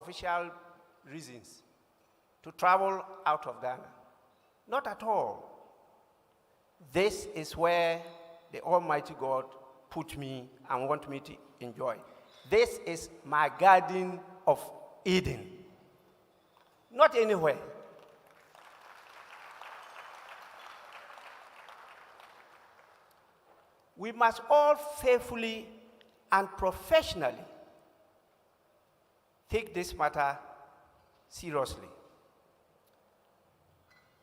official reasons to travel out of Ghana. Not at all. This is where the Almighty God put me and want me to enjoy. This is my Garden of Eden. Not anywhere. We must all faithfully and professionally take this matter seriously.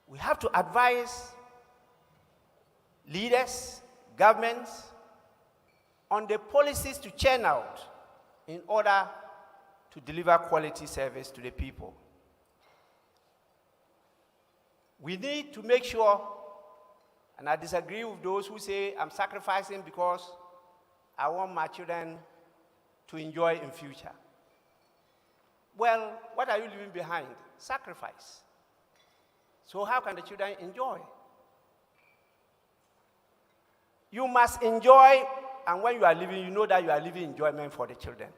We have to advise leaders, governments, on the policies to churn out in order to deliver quality service to the people. We need to make sure, and I disagree with those who say I'm sacrificing because I want my children to enjoy in future. Well, what are you leaving behind? Sacrifice. So how can the children enjoy? You must enjoy, and when you are living, you know that you are leaving enjoyment for the children.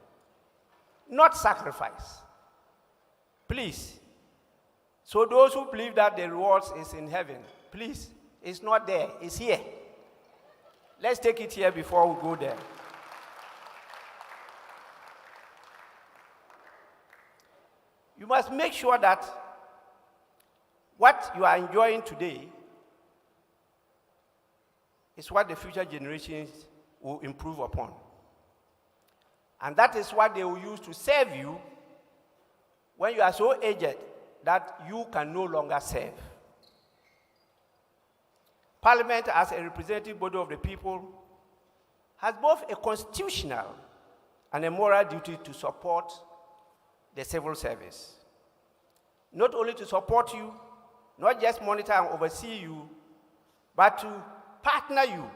Not sacrifice. Please. So those who believe that the rewards is in heaven, please, it's not there, it's here. Let's take it here before we go there. You must make sure that what you are enjoying today is what the future generations will improve upon. And that is what they will use to serve you when you are so aged that you can no longer serve. Parliament, as a representative body of the people, has both a constitutional and a moral duty to support the civil service. Not only to support you, not just monitor and oversee you, but to partner you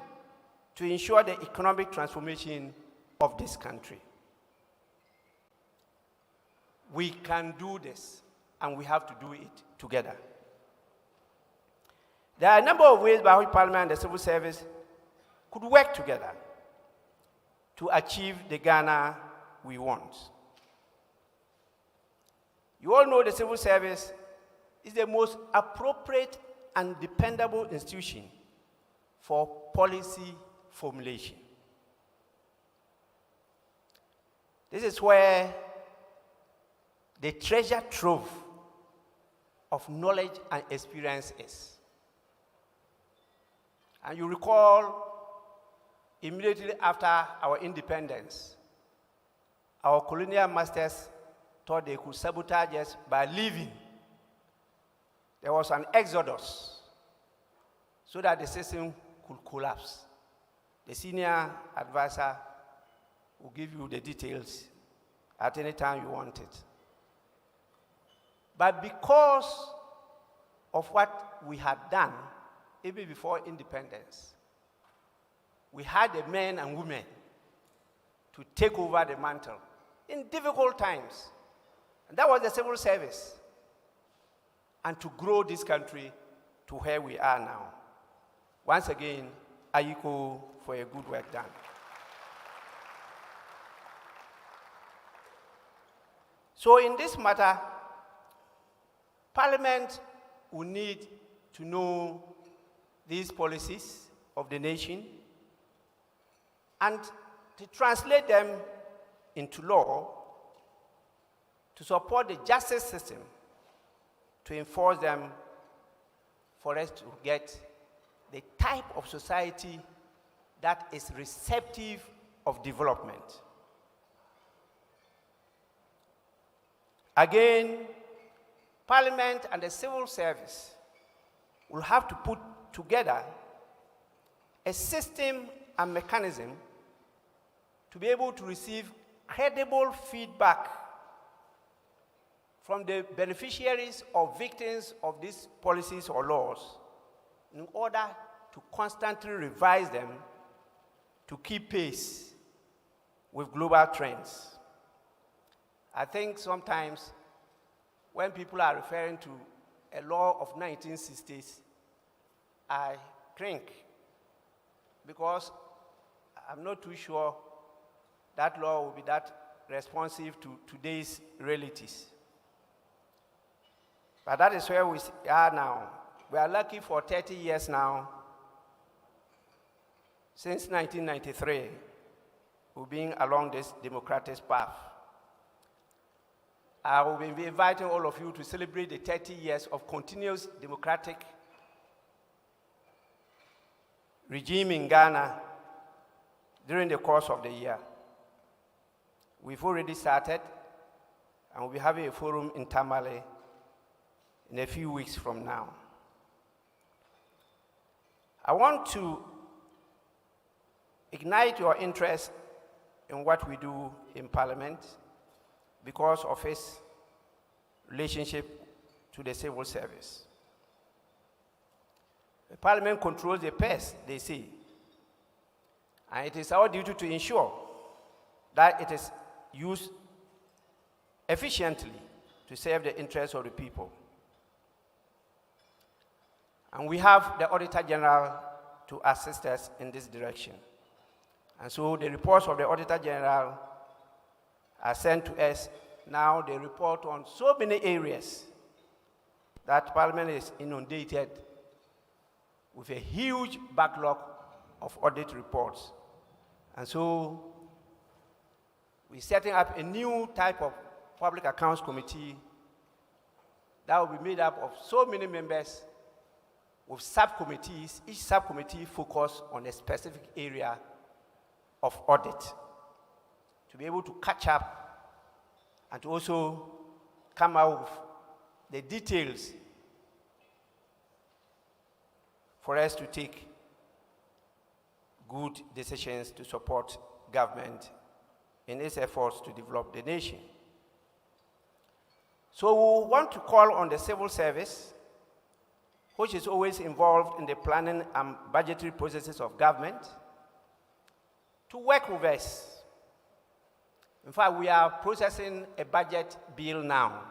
to ensure the economic transformation of this country. We can do this, and we have to do it together. There are a number of ways by which Parliament and the civil service could work together to achieve the Ghana we want. You all know the civil service is the most appropriate and dependable institution for policy formulation. This is where the treasure trove of knowledge and experience is. And you recall, immediately after our independence, our colonial masters thought they could sabotage us by leaving. There was an exodus so that the system could collapse. The senior advisor will give you the details at any time you want it. But because of what we had done, even before independence, we had the men and women to take over the mantle in difficult times. And that was the civil service. And to grow this country to where we are now. Once again, Ayiko for a good work done. So in this matter, Parliament will need to know these policies of the nation and to translate them into law to support the justice system to enforce them for us to get the type of society that is receptive of development. Again, Parliament and the civil service will have to put together a system and mechanism to be able to receive credible feedback from the beneficiaries or victims of these policies or laws in order to constantly revise them to keep pace with global trends. I think sometimes when people are referring to a law of 1960s, I cringe because I'm not too sure that law will be that responsive to today's realities. But that is where we are now. We are lucky for 30 years now. Since 1993, we've been along this democratic path. I will be inviting all of you to celebrate the 30 years of continuous democratic regime in Ghana during the course of the year. We've already started, and we'll be having a forum in Tamale in a few weeks from now. I want to ignite your interest in what we do in Parliament because of its relationship to the civil service. The Parliament controls the purse, they say, and it is our duty to ensure that it is used efficiently to serve the interests of the people. And we have the Auditor General to assist us in this direction. And so the reports of the Auditor General are sent to us. Now they report on so many areas that Parliament is inundated with a huge backlog of audit reports. And so we're setting up a new type of Public Accounts Committee that will be made up of so many members with subcommittees, each subcommittee focused on a specific area of audit to be able to catch up and to also come out with the details for us to take good decisions to support government in its efforts to develop the nation. So we want to call on the civil service, which is always involved in the planning and budgetary processes of government, to work with us. In fact, we are processing a budget bill now,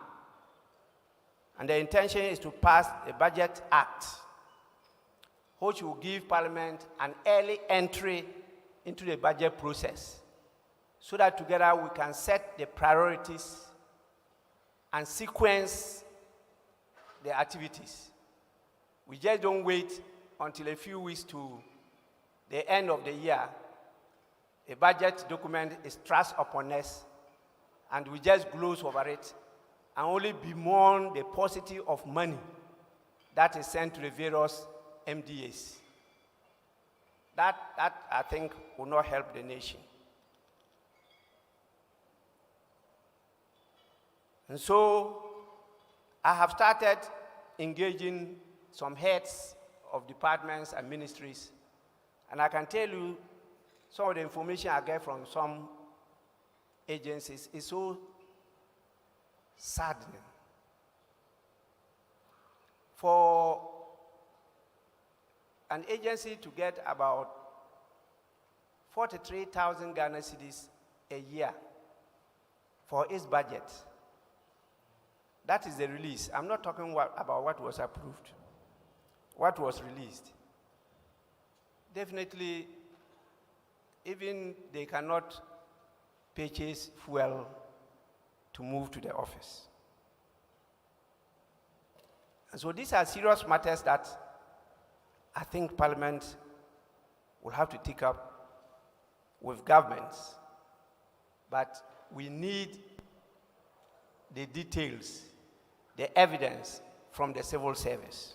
and the intention is to pass a budget act, which will give Parliament an early entry into the budget process, so that together we can set the priorities and sequence the activities. We just don't wait until a few weeks to the end of the year. A budget document is thrust upon us, and we just gloss over it and only bemoan the paucity of money that is sent to the various MDAs. That I think will not help the nation. And so I have started engaging some heads of departments and ministries, and I can tell you some of the information I get from some agencies is so saddening. For an agency to get about 43,000 Ghana cedis a year for its budget, that is the release. I'm not talking about what was approved, what was released. Definitely, even they cannot purchase fuel to move to the office. And so these are serious matters that I think Parliament will have to take up with governments. But we need the details, the evidence from the civil service.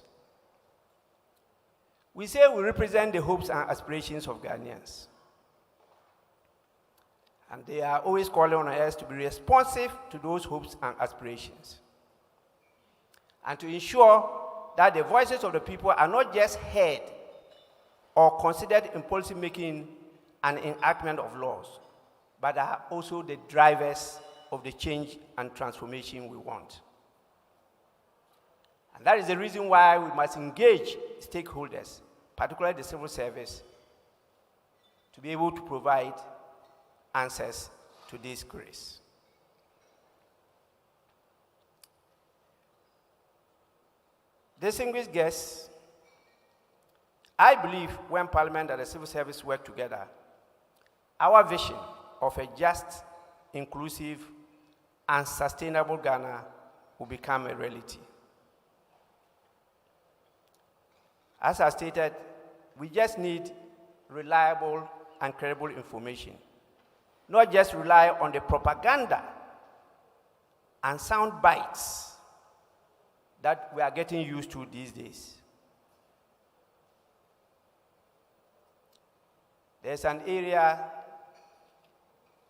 We say we represent the hopes and aspirations of Ghanaians. And they are always calling on us to be responsive to those hopes and aspirations, and to ensure that the voices of the people are not just heard or considered in policy making and enactment of laws, but are also the drivers of the change and transformation we want. And that is the reason why we must engage stakeholders, particularly the civil service, to be able to provide answers to this queries. Distinguished guests, I believe when Parliament and the civil service work together, our vision of a just, inclusive, and sustainable Ghana will become a reality. As I stated, we just need reliable and credible information, not just rely on the propaganda and sound bites that we are getting used to these days. There's an area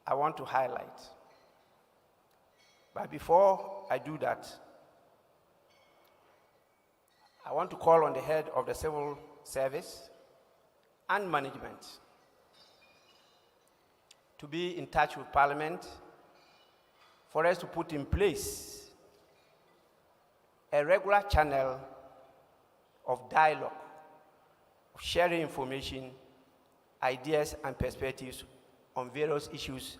I want to highlight. But before I do that, I want to call on the head of the civil service and management to be in touch with Parliament for us to put in place a regular channel of dialogue, of sharing information, ideas, and perspectives on various issues,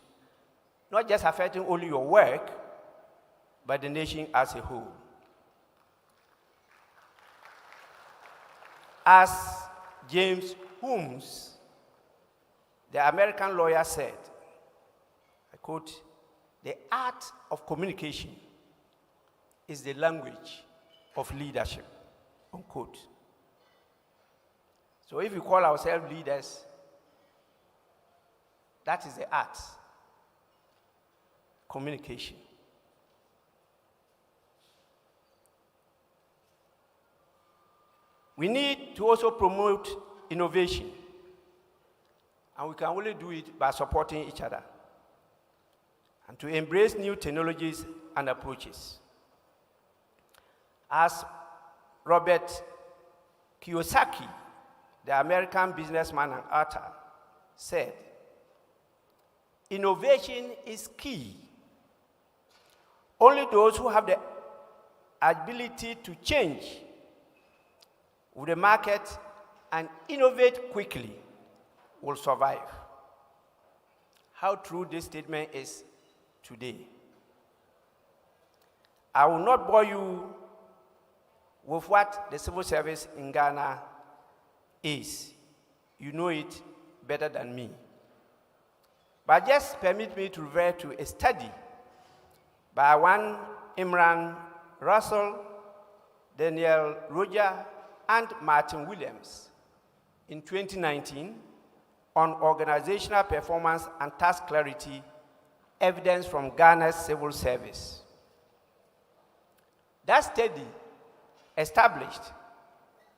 not just affecting only your work, but the nation as a whole. As James Holmes, the American lawyer, said, I quote, "The art of communication is the language of leadership," unquote. So if we call ourselves leaders, that is the art, communication. We need to also promote innovation, and we can only do it by supporting each other, and to embrace new technologies and approaches. As Robert Kiyosaki, the American businessman and author, said, "Innovation is key. Only those who have the ability to change with the market and innovate quickly will survive." How true this statement is today. I will not bore you with what the civil service in Ghana is. You know it better than me. But just permit me to refer to a study by one Imran Russell, Daniel Roger, and Martin Williams in 2019 on organizational performance and task clarity, evidence from Ghana's civil service. That study established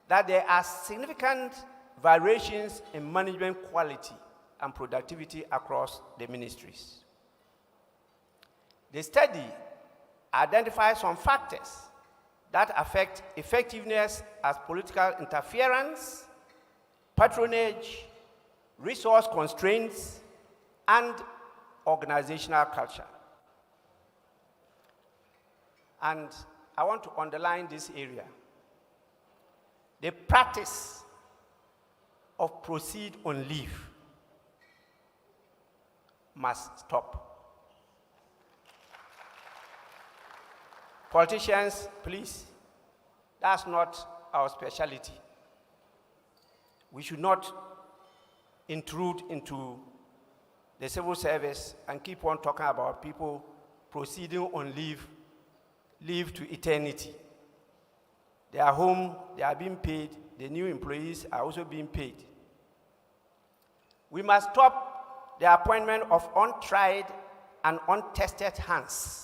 that there are significant variations in management quality and productivity across the ministries. The study identifies some factors that affect effectiveness as political interference, patronage, resource constraints, and organizational culture. And I want to underline this area. The practice of proceed on leave must stop. Politicians, please, that's not our specialty. We should not intrude into the civil service and keep on talking about people proceeding on leave to eternity. They are home, they are being paid, the new employees are also being paid. We must stop the appointment of untried and untested hands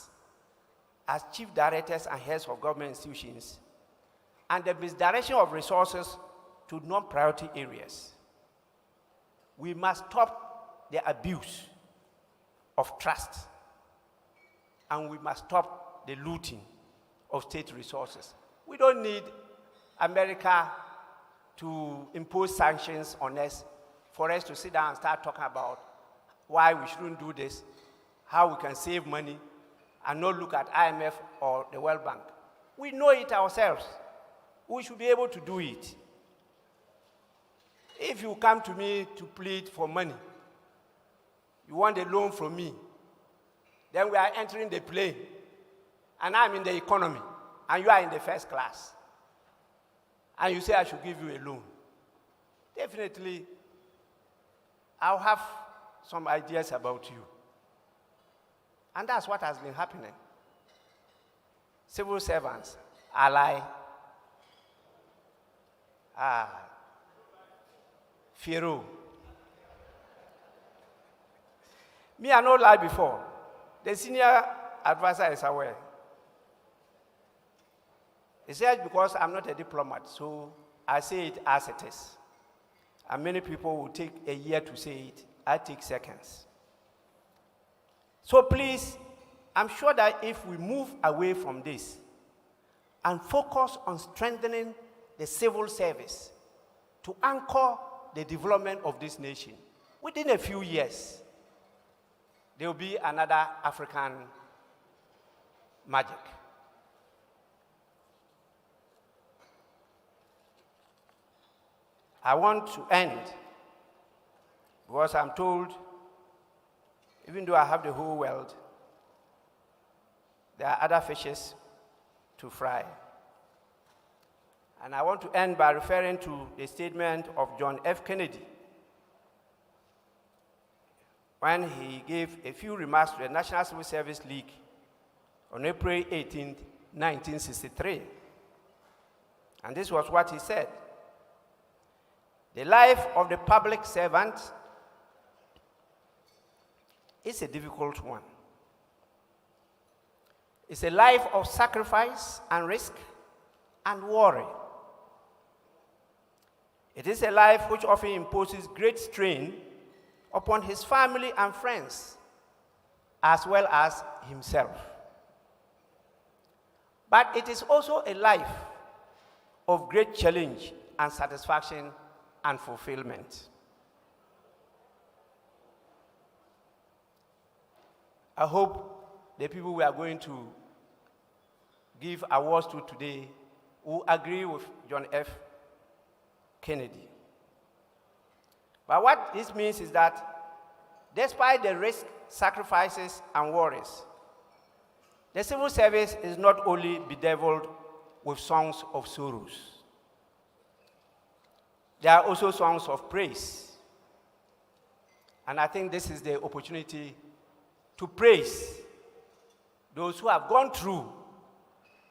as chief directors and heads of government institutions, and the misdirection of resources to non-priority areas. We must stop the abuse of trust, and we must stop the looting of state resources. We don't need America to impose sanctions on us for us to sit down and start talking about why we shouldn't do this, how we can save money, and not look at IMF or the World Bank. We know it ourselves. We should be able to do it. If you come to me to plead for money, you want a loan from me, then we are entering the plane, and I'm in the economy, and you are in the first class, and you say I should give you a loan. Definitely, I'll have some ideas about you. And that's what has been happening. Civil servants, ally, Pharaoh. Me, I know lie before. The senior advisor is aware. He said, because I'm not a diplomat, so I say it as it is. And many people will take a year to say it. I take seconds. So please, I'm sure that if we move away from this and focus on strengthening the civil service to anchor the development of this nation, within a few years, there will be another African magic. I want to end because I'm told, even though I have the whole world, there are other fishes to fry. And I want to end by referring to the statement of John F. Kennedy when he gave a few remarks to the National Civil Service League on April 18, 1963. And this was what he said. The life of the public servant is a difficult one. It's a life of sacrifice and risk and worry. It is a life which often imposes great strain upon his family and friends, as well as himself. But it is also a life of great challenge and satisfaction and fulfillment. I hope the people we are going to give awards to today will agree with John F. Kennedy. But what this means is that despite the risk, sacrifices, and worries, the civil service is not only bedeviled with songs of sorrows. There are also songs of praise. And I think this is the opportunity to praise those who have gone through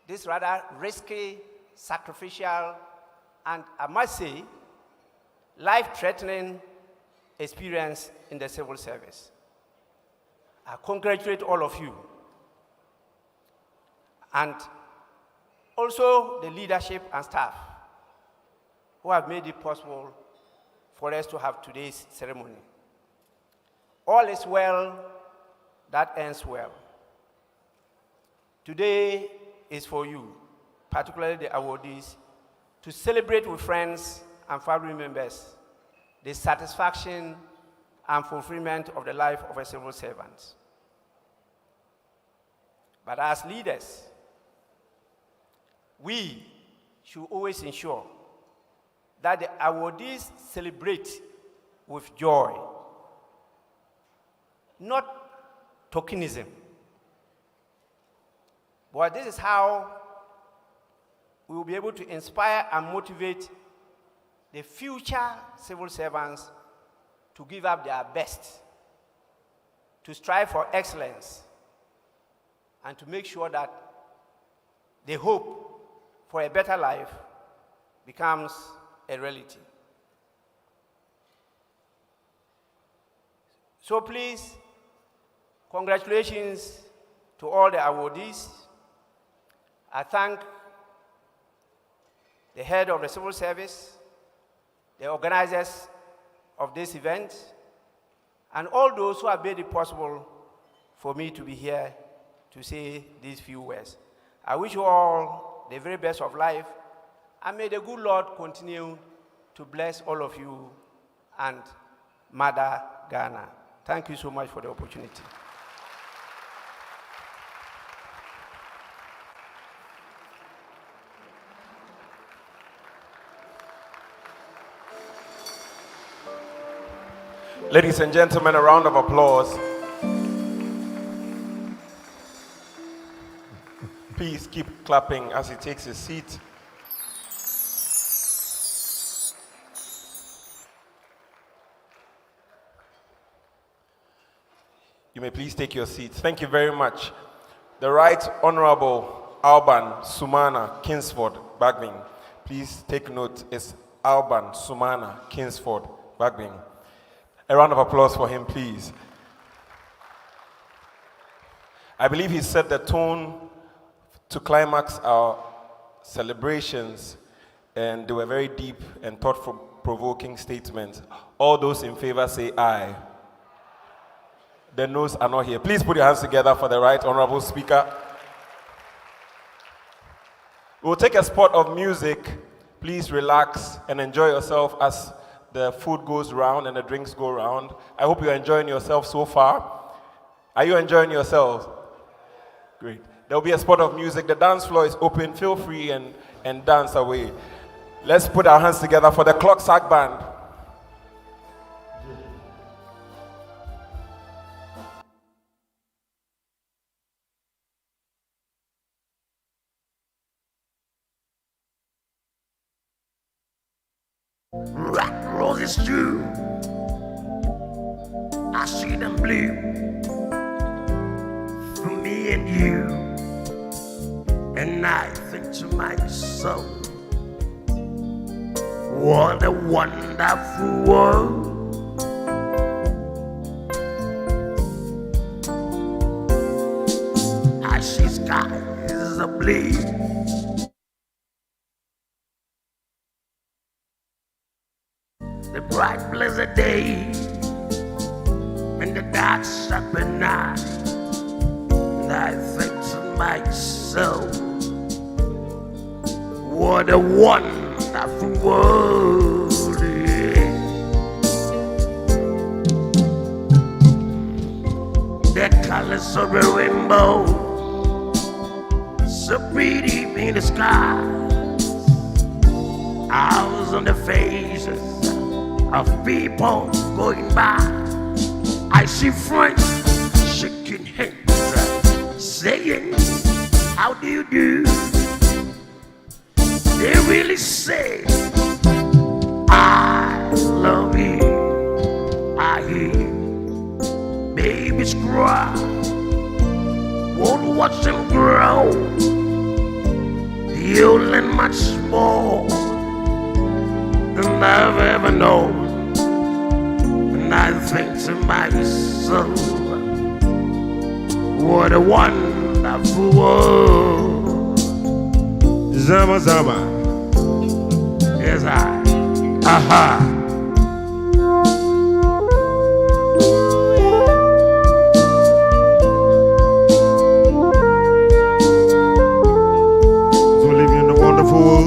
this rather risky, sacrificial, and I must say, life-threatening experience in the civil service. I congratulate all of you. And also the leadership and staff who have made it possible for us to have today's ceremony. All is well that ends well. Today is for you, particularly the awardees, to celebrate with friends and family members the satisfaction and fulfillment of the life of a civil servant. But as leaders, we should always ensure that the awardees celebrate with joy, not tokenism. But this is how we will be able to inspire and motivate the future civil servants to give up their best, to strive for excellence, and to make sure that the hope for a better life becomes a reality. So please, congratulations to all the awardees. I thank the head of the civil service, the organizers of this event, and all those who have made it possible for me to be here to say these few words. I wish you all the very best of life, and may the good Lord continue to bless all of you and Mother Ghana. Thank you so much for the opportunity. Ladies and gentlemen, a round of applause. Please keep clapping as he takes his seat. You may please take your seats. Thank you very much. The Right Honorable Alban Sumana Kingsford Bagbin. Please take note, it's Alban Sumana Kingsford Bagbin. A round of applause for him, please. I believe he set the tone to climax our celebrations, and they were very deep and thought-provoking statements. All those in favor say aye. The noes are not here. Please put your hands together for the Right Honorable Speaker. We'll take a spot of music. Please relax and enjoy yourself as the food goes round and the drinks go round. I hope you're enjoying yourself so far. Are you enjoying yourselves? Great. There will be a spot of music. The dance floor is open. Feel free and dance away. Let's put our hands together for the Clock Sack Band. Rock roses too, I see them blue for me and you, and I think to myself, what a wonderful world. I see skies of blue, the bright blizzard day and the dark sharper night, and I think to myself, what a wonderful world it is. The colors of the rainbow, so pretty in the skies, eyes on the faces of people going by. I see friends shaking hands, saying, how do you do? They really say, I love you. I hear you. Babies cry, won't watch them grow. You'll learn much more than I've ever known. And I think to myself, what a wonderful world. Zama Zama. Yes, aha. So living in the wonderful world.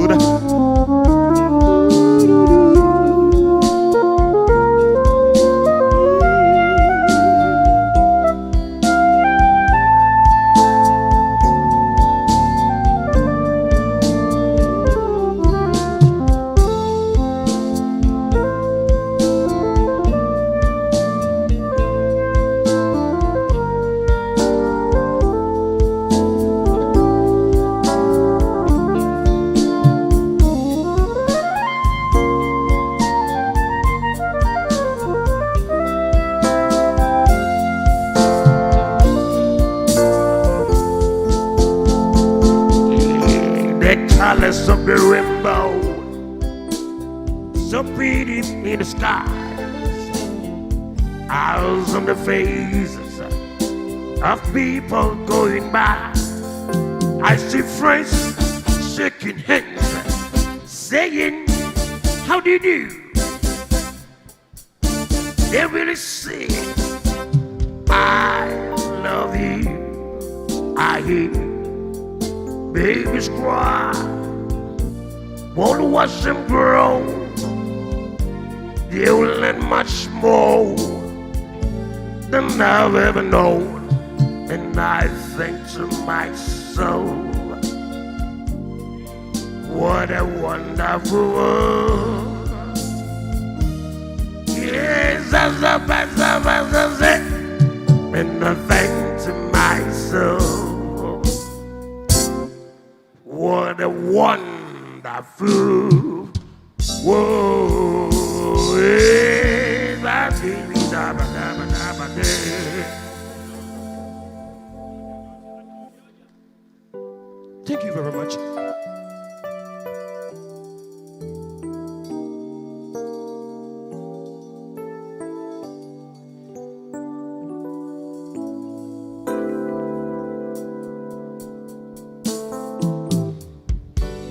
The colors of the rainbow, so pretty in the skies, eyes on the faces of people going by. I see friends shaking hands, saying, how do you do? They really say, I love you. I hear you. Babies cry, won't watch them grow. They'll learn much more than I've ever known. And I think to myself, what a wonderful world. Yes, as a and I think to myself, what a wonderful world. Thank you very much.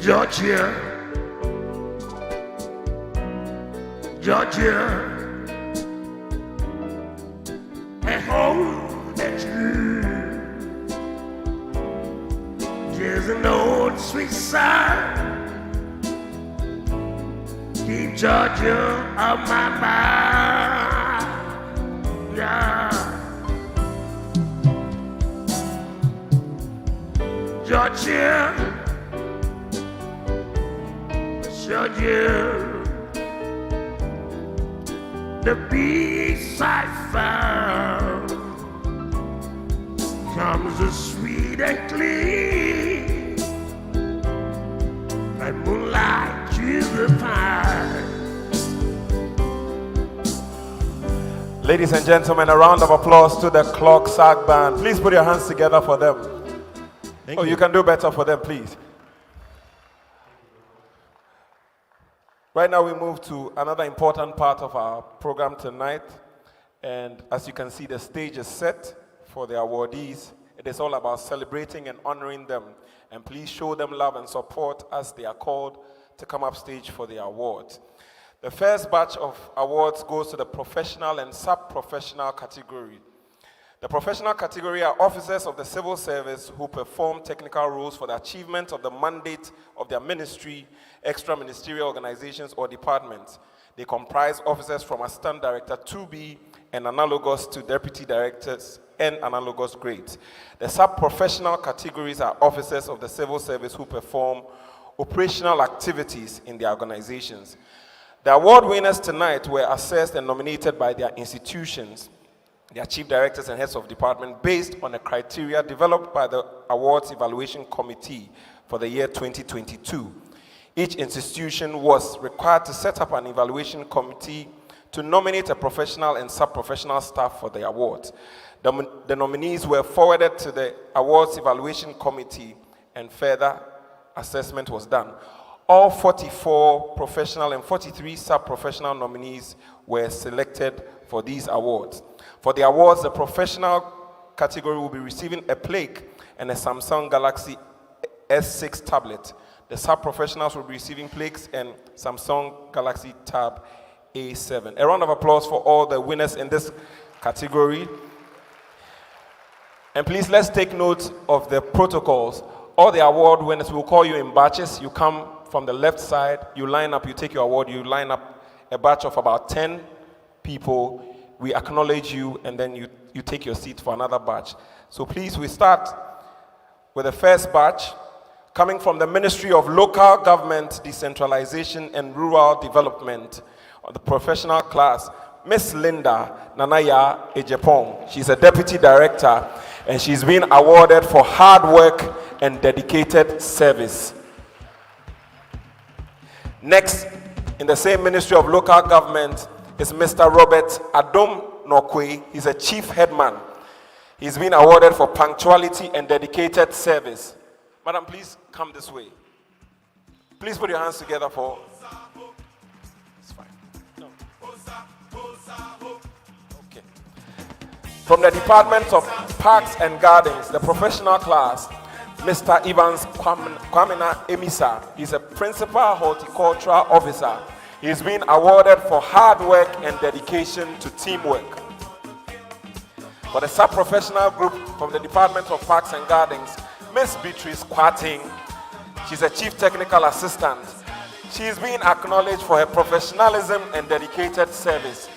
Georgia, Georgia, I hold that you just an old sweet side. Keep Georgia on my mind, yeah. Georgia, Georgia, the peace I found comes as sweet and clean, like moonlight to the pine. Ladies and gentlemen, a round of applause to the Clock Sack Band. Please put your hands together for them. Thank You can do better for them, please. Right now we move to another important part of our program tonight. And as you can see, the stage is set for the awardees. It is all about celebrating and honoring them. And please show them love and support as they are called to come up stage for the awards. The first batch of awards goes to the professional and sub-professional category. The professional category are officers of the civil service who perform technical roles for the achievement of the mandate of their ministry, extra-ministerial organizations, or departments. They comprise officers from Assistant Director 2B and analogous to Deputy Directors and analogous grades. The sub-professional categories are officers of the civil service who perform operational activities in their organizations. The award winners tonight were assessed and nominated by their institutions, their chief directors and heads of department, based on the criteria developed by the Awards Evaluation Committee for the year 2022. Each institution was required to set up an evaluation committee to nominate a professional and sub-professional staff for the awards. The nominees were forwarded to the Awards Evaluation Committee and further assessment was done. All 44 professional and 43 sub-professional nominees were selected for these awards. For the awards, the professional category will be receiving a plaque and a Samsung Galaxy S6 tablet. The sub-professionals will be receiving plaques and Samsung Galaxy Tab A7. A round of applause for all the winners in this category. And please, let's take note of the protocols. All the award winners will call you in batches. You come from the left side, you line up, you take your award, you line up a batch of about 10 people. We acknowledge you, and then you take your seat for another batch. So please, we start with the first batch, coming from the Ministry of Local Government, Decentralization and Rural Development, of the professional class, Miss Linda Nanaya Ejepong. She's a Deputy Director, and she's been awarded for hard work and dedicated service. Next, in the same Ministry of Local Government, is Mr. Robert Adom Nokwe. He's a Chief Headman. He's been awarded for punctuality and dedicated service. Madam, please come this way. Please put your hands together for... It's fine. No. Okay. From the Department of Parks and Gardens, the professional class, Mr. Evans Kwamina Emisa. He's a Principal Horticultural Officer. He's been awarded for hard work and dedication to teamwork. For the sub-professional group from the Department of Parks and Gardens, Miss Beatrice Kwating. She's a Chief Technical Assistant. She's been acknowledged for her professionalism and dedicated service.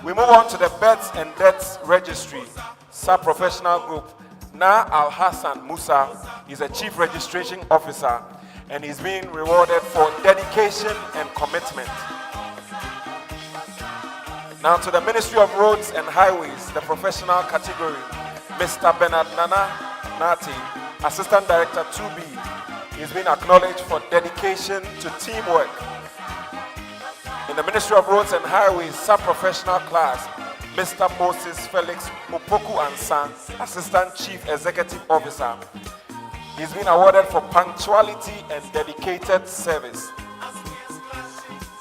We move on to the Births and Deaths Registry, sub-professional group. Na Al-Hassan Musa is a Chief Registration Officer, and he's being rewarded for dedication and commitment. Now to the Ministry of Roads and Highways, the professional category, Mr. Bernard Nana Nati, Assistant Director 2B. He's been acknowledged for dedication to teamwork. In the Ministry of Roads and Highways, sub-professional class, Mr. Moses Felix Opoku Ansan, Assistant Chief Executive Officer. He's been awarded for punctuality and dedicated service.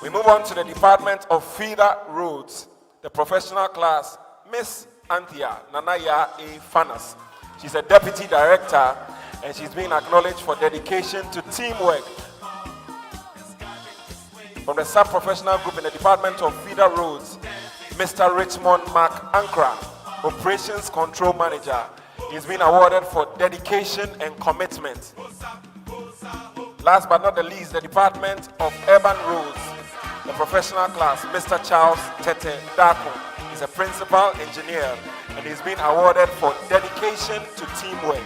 We move on to the Department of Feeder Roads, the professional class, Miss Anthea Nanaya A. Fanas. She's a deputy director and she's been acknowledged for dedication to teamwork. From the sub-professional group in the Department of Feeder Roads, Mr. Richmond Mark Ankra, Operations Control Manager. He's been awarded for dedication and commitment. Last but not the least, the Department of Urban Roads, the professional class, Mr. Charles Tete Dako. He's a principal engineer and he's been awarded for dedication to teamwork.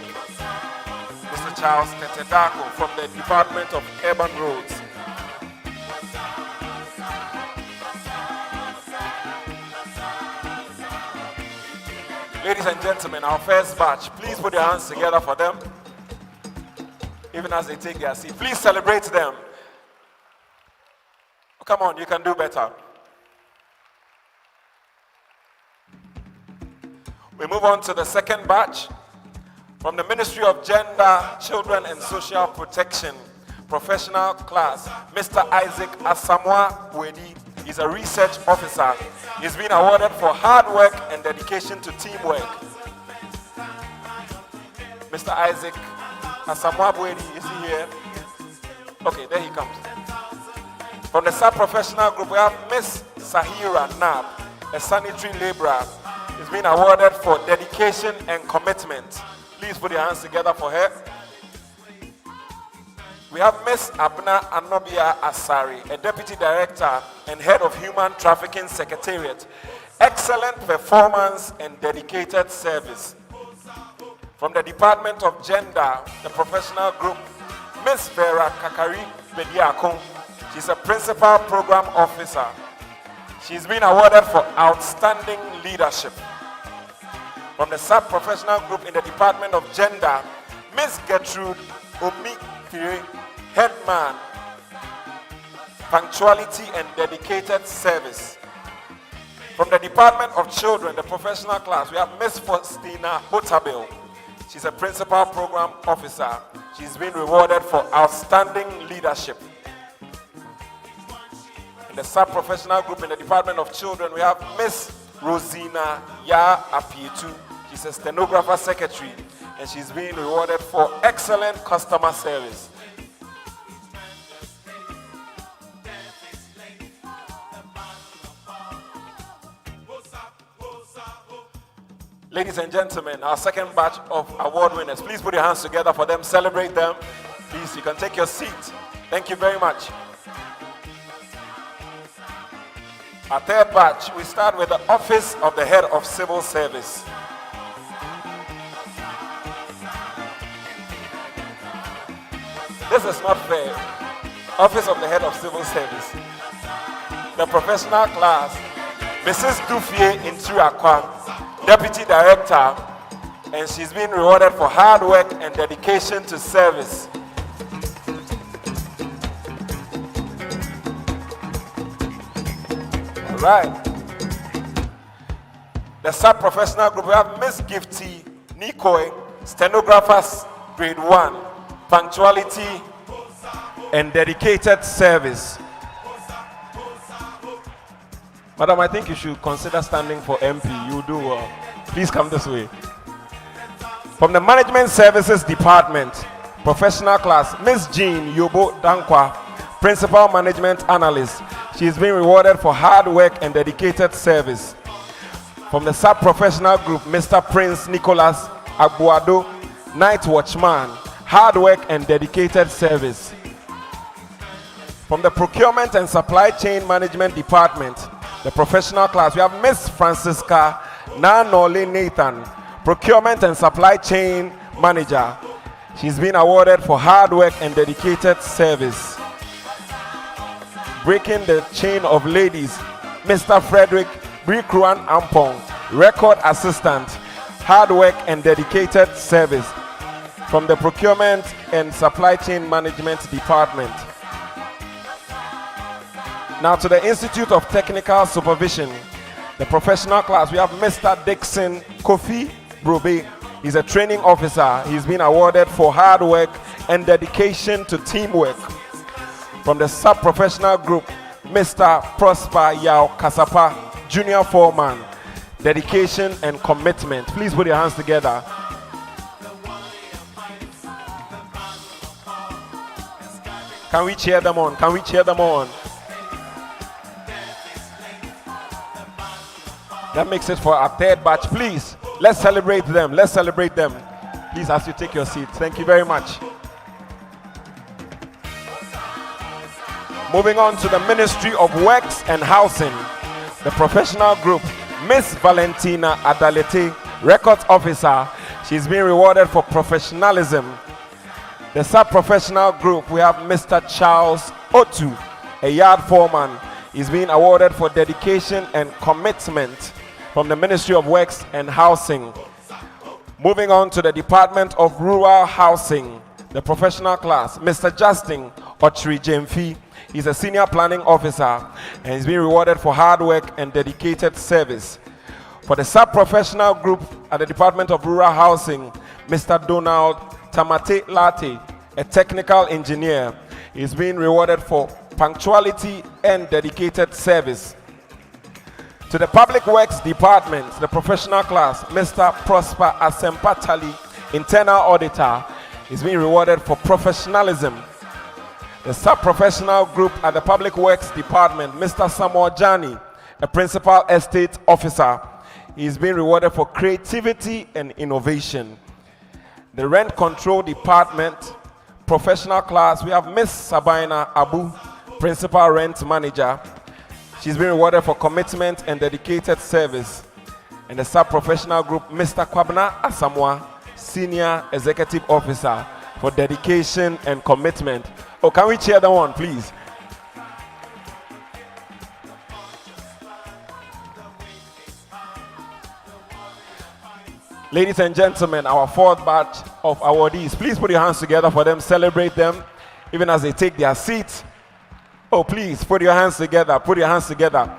Mr. Charles Tete Dako from the Department of Urban Roads. Ladies and gentlemen, our first batch, please put your hands together for them. Even as they take their seat, please celebrate them. Oh, come on, you can do better. We move on to the second batch. From the Ministry of Gender, Children and Social Protection, professional class, Mr. Isaac Asamoah Buedi. He's a research officer. He's been awarded for hard work and dedication to teamwork. Mr. Isaac Asamoah Buedi, is he here? Okay, there he comes. From the sub-professional group, we have Miss Sahira Nab, a sanitary laborer. He's been awarded for dedication and commitment. Please put your hands together for her. We have Miss Abna Anobia Asari, a deputy director and head of Human Trafficking Secretariat. Excellent performance and dedicated service. From the Department of Gender, the professional group, Miss Vera Kakari Bediakon. She's a principal program officer. She's been awarded for outstanding leadership. From the sub-professional group in the Department of Gender, Miss Gertrude Omikiri, headman, punctuality and dedicated service. From the Department of Children, the professional class, we have Miss Faustina Hotabil. She's a principal program officer. She's been rewarded for outstanding leadership. In the sub-professional group in the Department of Children, we have Miss Rosina Ya Apietu. She's a stenographer secretary and she's been rewarded for excellent customer service. Ladies and gentlemen, our second batch of award winners, please put your hands together for them, celebrate them. Please, you can take your seat. Thank you very much. Our third batch, we start with the Office of the Head of Civil Service. This is not fair. Office of the Head of Civil Service. The professional class, Mrs. Dufie Intuakwa, Deputy Director, and she's been rewarded for hard work and dedication to service. All right. The sub-professional group, we have Miss Gifty Nikoi, Stenographers, Grade 1, punctuality and dedicated service. Madam, I think you should consider standing for MP. You do well. Please come this way. From the Management Services Department, professional class, Miss Jean Yobo Dankwa, Principal Management Analyst. She's been rewarded for hard work and dedicated service. From the sub-professional group, Mr. Prince Nicholas Abuado, Night Watchman, hard work and dedicated service. From the Procurement and Supply Chain Management Department, the professional class, we have Miss Francisca Nanole Nathan, Procurement and Supply Chain Manager. She's been awarded for hard work and dedicated service. Breaking the chain of ladies, Mr. Frederick Brikruan Ampong, Record Assistant, hard work and dedicated service. From the Procurement and Supply Chain Management Department. Now to the Institute of Technical Supervision, the professional class, we have Mr. Dixon Kofi Brobe, He's a training officer. He's been awarded for hard work and dedication to teamwork. From the sub-professional group, Mr. Prosper Yao Kasapa, junior foreman, dedication and commitment. Please put your hands together. Can we cheer them on? Can we cheer them on? That makes it for our third batch. Please, let's celebrate them. Let's celebrate them. Please, as you take your seat. Thank you very much. Moving on to the Ministry of Works and Housing, the professional group, Miss Valentina Adalete, records officer. She's been rewarded for professionalism. The sub-professional group, we have Mr. Charles Otu, a yard foreman. He's been awarded for dedication and commitment from the Ministry of Works and Housing. Moving on to the Department of Rural Housing, the professional class, Mr. Justin Ochri Jemfi. He's a senior planning officer and he's been rewarded for hard work and dedicated service. For the sub-professional group at the Department of Rural Housing, Mr. Donald Tamate Late, a technical engineer, is being rewarded for punctuality and dedicated service. To the Public Works Department, the professional class, Mr. Prosper Asempatali, internal auditor, is being rewarded for professionalism. The sub-professional group at the Public Works Department, Mr. Samuel Jani, a principal estate officer, is being rewarded for creativity and innovation. The Rent Control Department, professional class, we have Miss Sabina Abu, principal rent manager. She's been rewarded for commitment and dedicated service. And the sub-professional group, Mr. Kwabna Asamoah, senior executive officer, for dedication and commitment. Oh, can we cheer them on, please? Ladies and gentlemen, our fourth batch of awardees, please put your hands together for them, celebrate them, even as they take their seats. Oh, please, put your hands together, put your hands together.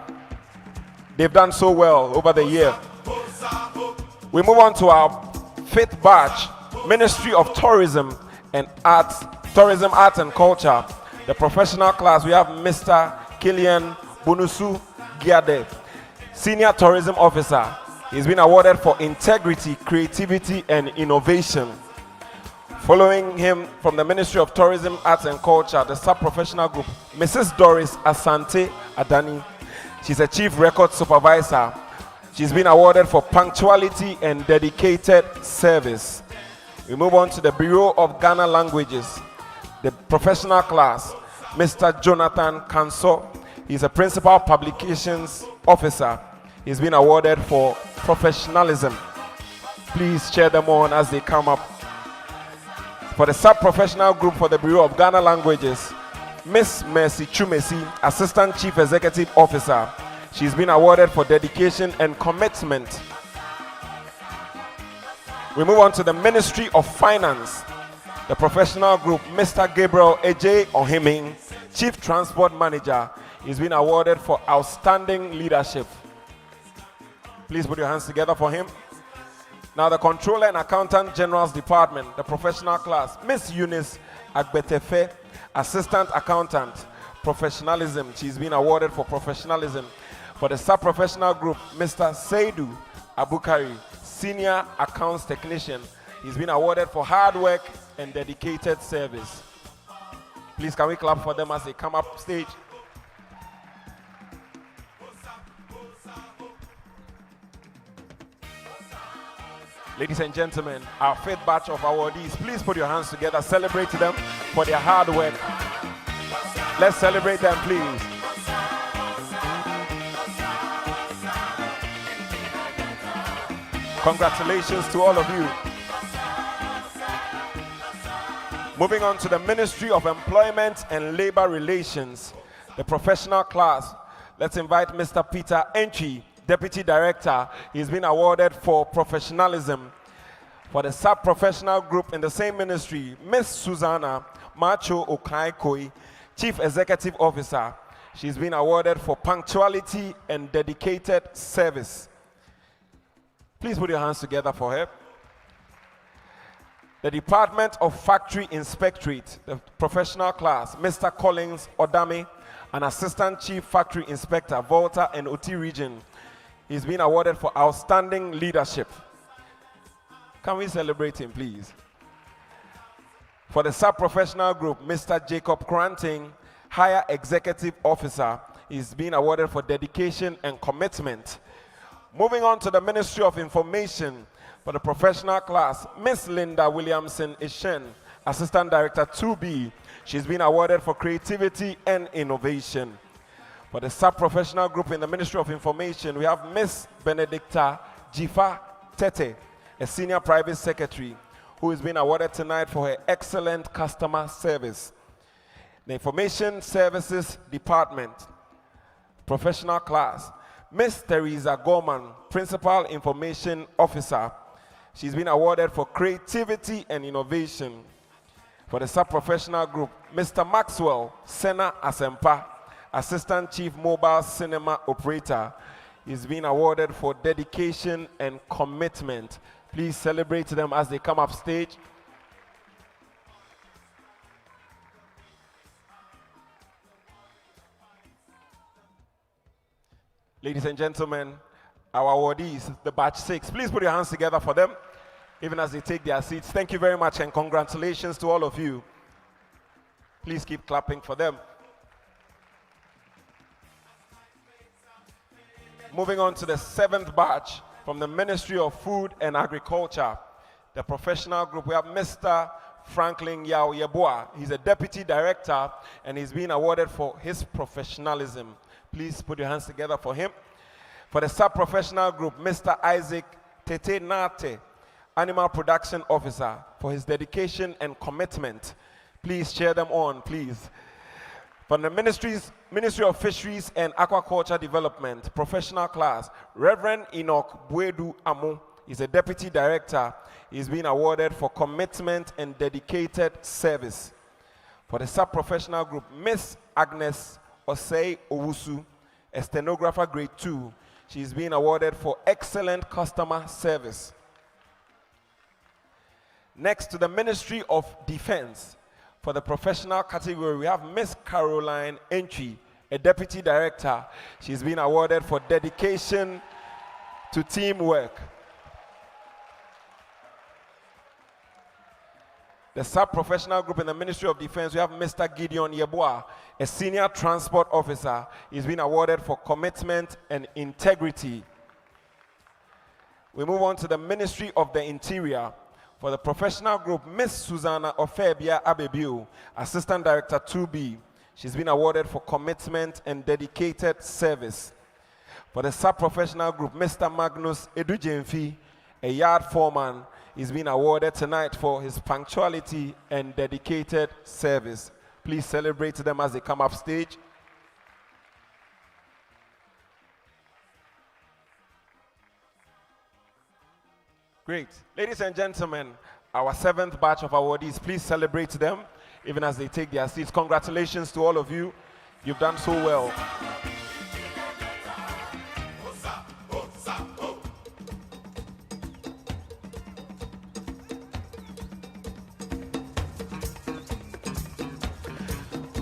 They've done so well over the year. We move on to our fifth batch, Ministry of Tourism and Arts, Tourism, Arts and Culture. The professional class, we have Mr. Kilian Bunusu Giade, Senior Tourism Officer. He's been awarded for integrity, creativity, and innovation. Following him from the Ministry of Tourism, Arts and Culture, the sub-professional group, Mrs. Doris Asante Adani. She's a Chief Record Supervisor. She's been awarded for punctuality and dedicated service. We move on to the Bureau of Ghana Languages, the professional class, Mr. Jonathan Kanso. He's a Principal Publications Officer. He's been awarded for professionalism. Please cheer them on as they come up. For the sub-professional group for the Bureau of Ghana Languages, Miss Mercy Chumesi, Assistant Chief Executive Officer. She's been awarded for dedication and commitment. We move on to the Ministry of Finance, the professional group, Mr. Gabriel Eje Ohiming, Chief Transport Manager. He's been awarded for outstanding leadership. Please put your hands together for him. Now the Controller and Accountant General's Department, the professional class, Miss Eunice Agbetefe, Assistant Accountant, Professionalism. She's been awarded for professionalism. For the sub-professional group, Mr. Seidu Abukari, Senior Accounts Technician. He's been awarded for hard work and dedicated service. Please, can we clap for them as they come up stage? Ladies and gentlemen, our fifth batch of awardees, please put your hands together, celebrate them for their hard work. Let's celebrate them, please. Congratulations to all of you. Moving on to the Ministry of Employment and Labor Relations, the professional class. Let's invite Mr. Peter Entry, Deputy Director. He's been awarded for professionalism. For the sub-professional group in the same ministry, Miss Susanna Macho Okaikoi, Chief Executive Officer. She's been awarded for punctuality and dedicated service. Please put your hands together for her. The Department of Factory Inspectorate, the professional class, Mr. Collins Odame, an Assistant Chief Factory Inspector, Volta and OT Region. He's been awarded for outstanding leadership. Can we celebrate him, please? For the sub-professional group, Mr. Jacob Kranting, Higher Executive Officer, is being awarded for dedication and commitment. Moving on to the Ministry of Information, for the professional class, Miss Linda Williamson Ishen, Assistant Director 2B. She's been awarded for creativity and innovation. For the sub-professional group in the Ministry of Information, we have Miss Benedicta Jifa Tete, a Senior Private Secretary, who is being awarded tonight for her excellent customer service. The Information Services Department, professional class, Miss Teresa Gorman, Principal Information Officer. She's been awarded for creativity and innovation. For the sub-professional group, Mr. Maxwell Sena Asempa, Assistant Chief Mobile Cinema Operator, is being awarded for dedication and commitment. Please celebrate them as they come up stage. Ladies and gentlemen, our awardees, the batch 6, please put your hands together for them, even as they take their seats. Thank you very much and congratulations to all of you. Please keep clapping for them. Moving on to the 7th batch from the Ministry of Food and Agriculture, the professional group, we have Mr. Franklin Yao Yeboah. He's a Deputy Director and he's being awarded for his professionalism. Please put your hands together for him. For the sub-professional group, Mr. Isaac Tete Nate, Animal Production Officer, for his dedication and commitment. Please cheer them on, please. From the Ministry of Fisheries and Aquaculture Development, professional class, Reverend Enoch Buedu Amu is a Deputy Director. He's been awarded for commitment and dedicated service. For the sub-professional group, Miss Agnes Osei Owusu, a stenographer grade 2. She's been awarded for excellent customer service. Next, to the Ministry of Defense. For the professional category, we have Miss Caroline Entry, a Deputy Director. She's been awarded for dedication to teamwork. The sub-professional group in the Ministry of Defense, we have Mr. Gideon Yeboah, a Senior Transport Officer. He's been awarded for commitment and integrity. We move on to the Ministry of the Interior. For the professional group, Miss Susanna Ofebia Abebiu, Assistant Director 2B. She's been awarded for commitment and dedicated service. For the sub-professional group, Mr. Magnus Edujemfi, a yard foreman, is being awarded tonight for his punctuality and dedicated service. Please celebrate them as they come up stage. Great. Ladies and gentlemen, our 7th batch of awardees, please celebrate them even as they take their seats. Congratulations to all of you. You've done so well.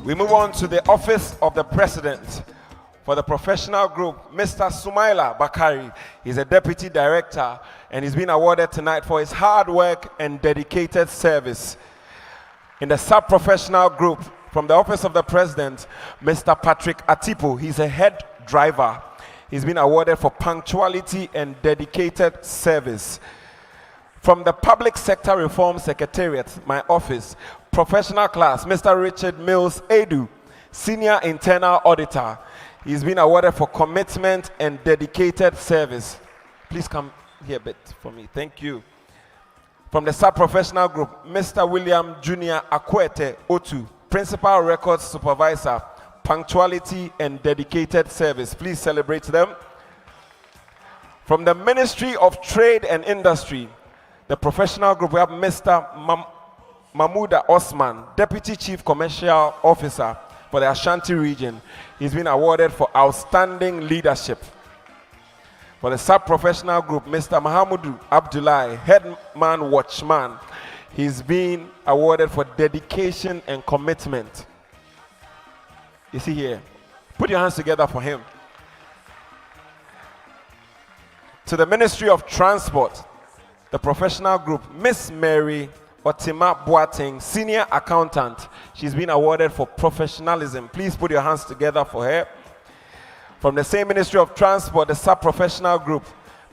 We move on to the Office of the President. For the professional group, Mr. Sumaila Bakari is a Deputy Director and he's been awarded tonight for his hard work and dedicated service. In the sub-professional group, from the Office of the President, Mr. Patrick Atipo, he's a Head Driver. He's been awarded for punctuality and dedicated service. From the Public Sector Reform Secretariat, my office, professional class, Mr. Richard Mills Edu, Senior Internal Auditor. He's been awarded for commitment and dedicated service. Please come here a bit for me. Thank you. From the sub-professional group, Mr. William Junior Akwete Otu, Principal Records Supervisor, punctuality and dedicated service. Please celebrate them. From the Ministry of Trade and Industry, the professional group, we have Mr. Mahmouda Osman, Deputy Chief Commercial Officer for the Ashanti region. He's been awarded for outstanding leadership. For the sub-professional group, Mr. Mahamudu Abdullahi, Headman Watchman. He's been awarded for dedication and commitment. Is he here? Put your hands together for him. To the Ministry of Transport, the professional group, Miss Mary Otima Boateng, Senior Accountant. She's been awarded for professionalism. Please put your hands together for her. From the same Ministry of Transport, the sub-professional group,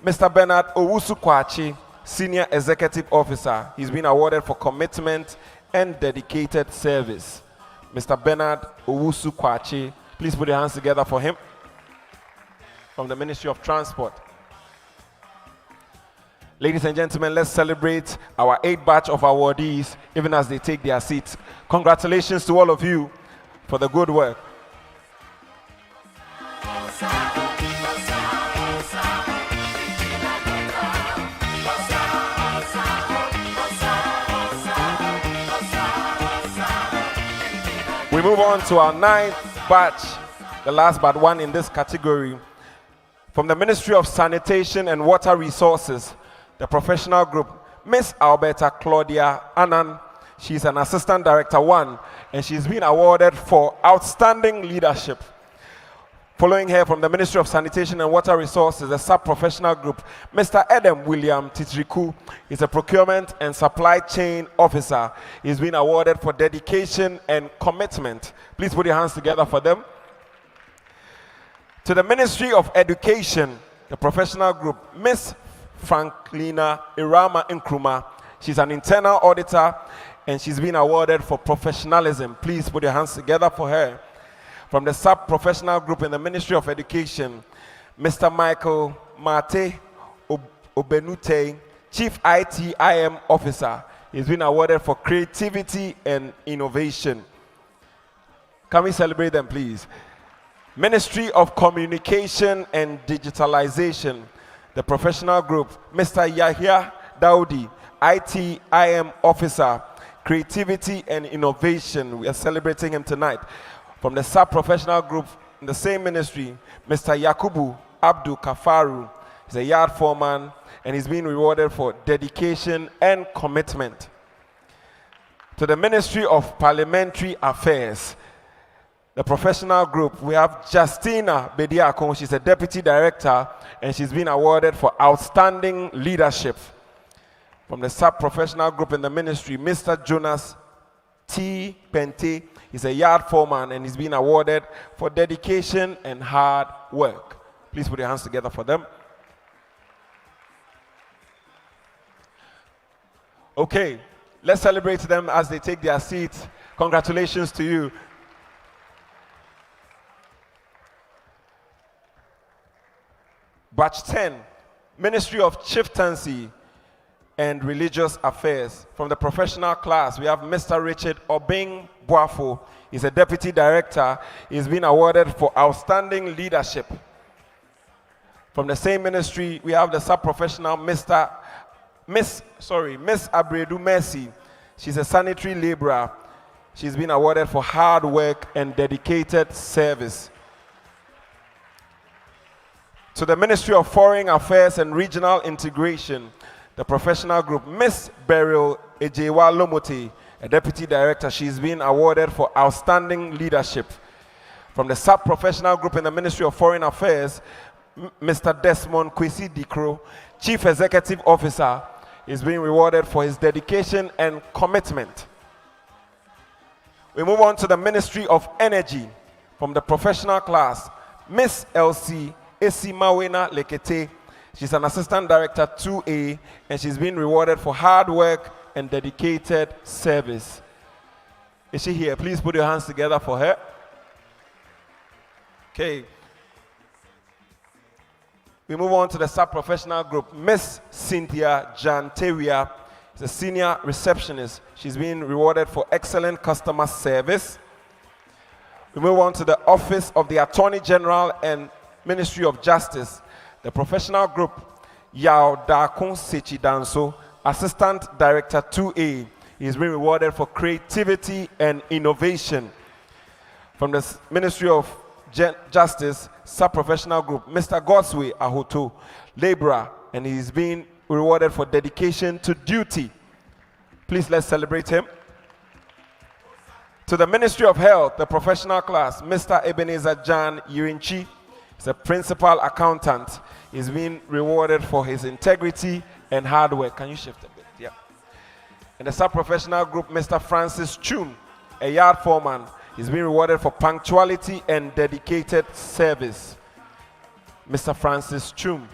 Mr. Bernard Owusu Kwachi, Senior Executive Officer. He's been awarded for commitment and dedicated service. Mr. Bernard Owusu Kwachi, please put your hands together for him. From the Ministry of Transport. Ladies and gentlemen, let's celebrate our 8th batch of awardees, even as they take their seats. Congratulations to all of you for the good work. We move on to our 9th batch, the last but one in this category. From the Ministry of Sanitation and Water Resources, the professional group, Miss Alberta Claudia Annan. She's an Assistant Director 1, and she's been awarded for outstanding leadership. Following her from the Ministry of Sanitation and Water Resources, the sub-professional group, Mr. Adam William Titriku is a Procurement and Supply Chain Officer. He's been awarded for dedication and commitment. Please put your hands together for them. To the Ministry of Education, the professional group, Miss Franklina Irama Nkrumah. She's an internal auditor and she's been awarded for professionalism. Please put your hands together for her. From the sub-professional group in the Ministry of Education, Mr. Michael Mate Obenute, Chief ITIM Officer. He's been awarded for creativity and innovation. Can we celebrate them, please? Ministry of Communication and Digitalization, the professional group, Mr. Yahya Daudi, ITIM Officer, Creativity and Innovation. We are celebrating him tonight. From the sub-professional group in the same ministry, Mr. Yakubu Abdul Kafaru. He's a yard foreman and he's been rewarded for dedication and commitment. To the Ministry of Parliamentary Affairs, the professional group, we have Justina Bediako. She's a Deputy Director and she's been awarded for outstanding leadership. From the sub-professional group in the ministry, Mr. Jonas T. Pente. He's a yard foreman and he's been awarded for dedication and hard work. Please put your hands together for them. Okay, let's celebrate them as they take their seats. Congratulations to you. Batch 10, Ministry of Chieftaincy and Religious Affairs. From the professional class, we have Mr. Richard Obeng Boafo. He's a Deputy Director. He's been awarded for outstanding leadership. From the same ministry, we have the sub-professional Miss Abredu Mercy. She's a sanitary laborer. She's been awarded for hard work and dedicated service. To the Ministry of Foreign Affairs and Regional Integration, the professional group, Miss Beryl Ejewa Lomote, a Deputy Director. She's been awarded for outstanding leadership. From the sub-professional group in the Ministry of Foreign Affairs, Mr. Desmond Kwesi Dikro, Chief Executive Officer, is being rewarded for his dedication and commitment. We move on to the Ministry of Energy. From the professional class, Miss Elsie Esimawena Lekete. She's an Assistant Director 2A and she's been rewarded for hard work and dedicated service. Is she here? Please put your hands together for her. Okay. We move on to the sub-professional group. Miss Cynthia Janteria is a Senior Receptionist. She's been rewarded for excellent customer service. We move on to the Office of the Attorney General and Ministry of Justice. The professional group, Yao Dakun Sechi Danso, Assistant Director 2A, is being rewarded for creativity and innovation. From the Ministry of Justice, sub-professional group, Mr. Godsway Ahoto, laborer, and he's being rewarded for dedication to duty. Please let's celebrate him. To the Ministry of Health, the professional class, Mr. Ebenezer Jan Yurinchi is a principal accountant. He's been rewarded for his integrity and hard work. Can you shift a bit? Yeah. In the sub-professional group, Mr. Francis Chum, a yard foreman. He's been rewarded for punctuality and dedicated service. Mr. Francis Chum.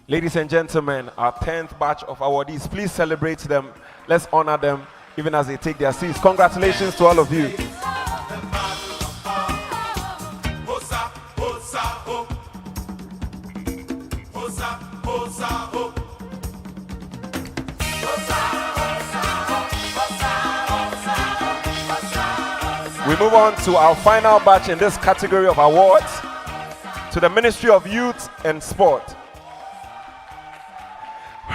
Ladies and gentlemen, our 10th batch of awardees, please celebrate them. Let's honor them even as they take their seats. Congratulations to all of you. We move on to our final batch in this category of awards, to the Ministry of Youth and Sport.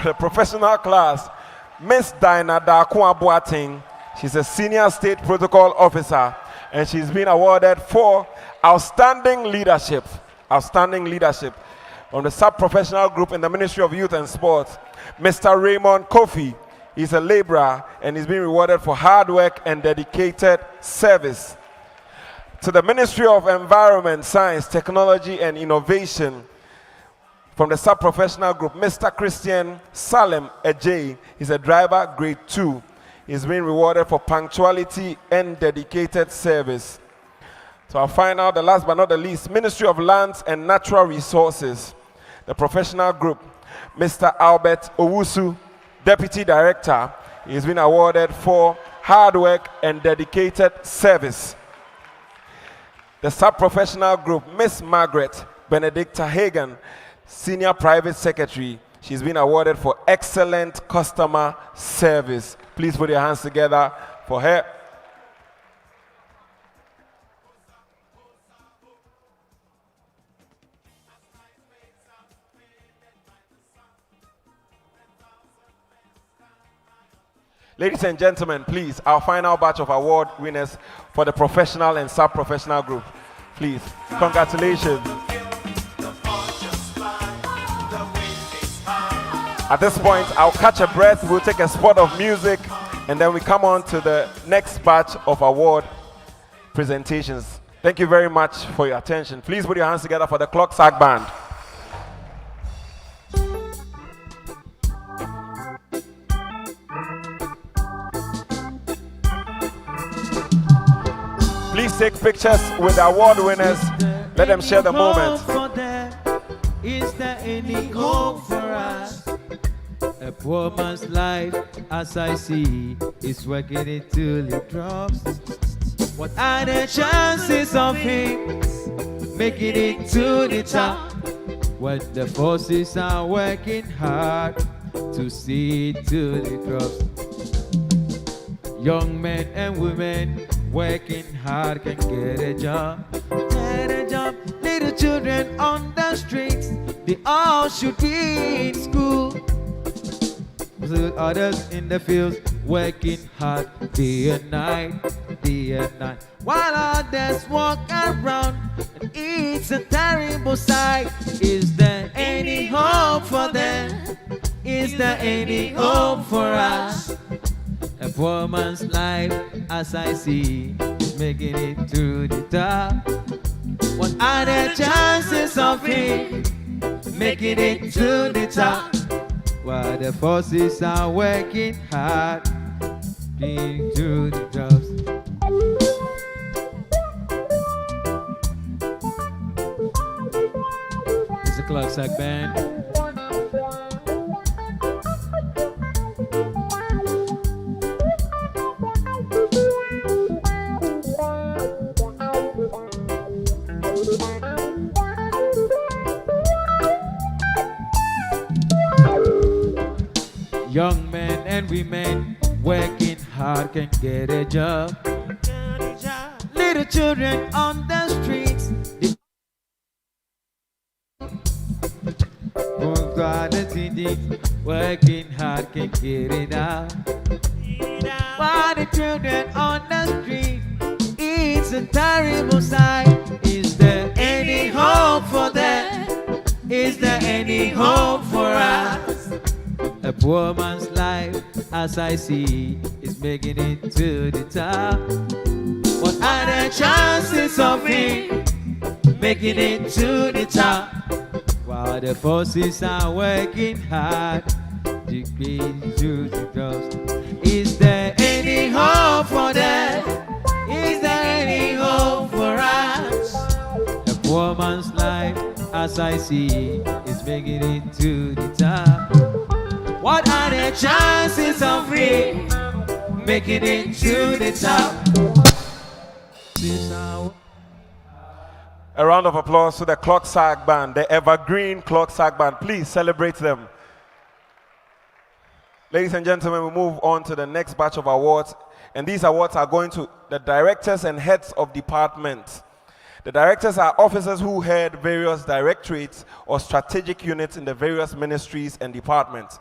The professional class, Miss Dinah Dakua Boateng. She's a senior state protocol officer, and she's been awarded for outstanding leadership. Outstanding leadership. From the sub-professional group in the Ministry of Youth and Sport, Mr. Raymond Kofi. He's a laborer, and he's been rewarded for hard work and dedicated service. To the Ministry of Environment, Science, Technology, and Innovation, from the sub-professional group, Mr. Christian Salem Ejay. He's a driver, grade 2. He's been rewarded for punctuality and dedicated service. So our final, the last but not the least, Ministry of Lands and Natural Resources. The professional group, Mr. Albert Owusu, Deputy Director. He's been awarded for hard work and dedicated service. The sub-professional group, Miss Margaret Benedicta Hagen, Senior Private Secretary. She's been awarded for excellent customer service. Please put your hands together for her. Ladies and gentlemen, please, our final batch of award winners for the professional and sub-professional group. Please, congratulations. At this point, I'll catch a breath, we'll take a spot of music, and then we come on to the next batch of award presentations. Thank you very much for your attention. Please put your hands together for the Clock Sack Band. Please take pictures with the award winners. Let them share the moment. Is there any hope for us? A poor man's life, as I see, is working it till it drops. What are the chances of him making it to the top? When the forces are working hard to see it till it drops. Young men and women working hard can get a job. Get a job. Little children on the streets, they all should be in school. Others in the fields working hard day and night, while others walk around, and it's a terrible sight. Is there any hope for them? Is there any hope for us? A poor man's life, as I see, is making it to the top. What are the chances of him making it to the top? While the forces are working hard into the jobs. It's a Clock Sack Band. Young men and women working hard can get a job. Little children on the streets, working hard can get it out. While the children on the street, it's a terrible sight. Is there any hope for them? Is there any hope for us? A poor man's life, as I see, is making it to the top. What are the chances of him making it to the top? While the forces are working hard to get to the dust. Is there any hope for them? Is there any hope for us? A poor man's life, as I see, is making it to the top. What are the chances of him making it to the top? A round of applause to the Clocksack Band, the evergreen Clocksack Band. Please celebrate them. Ladies and gentlemen, we move on to the next batch of awards. And these awards are going to the directors and heads of departments. The directors are officers who head various directorates or strategic units in the various ministries and departments.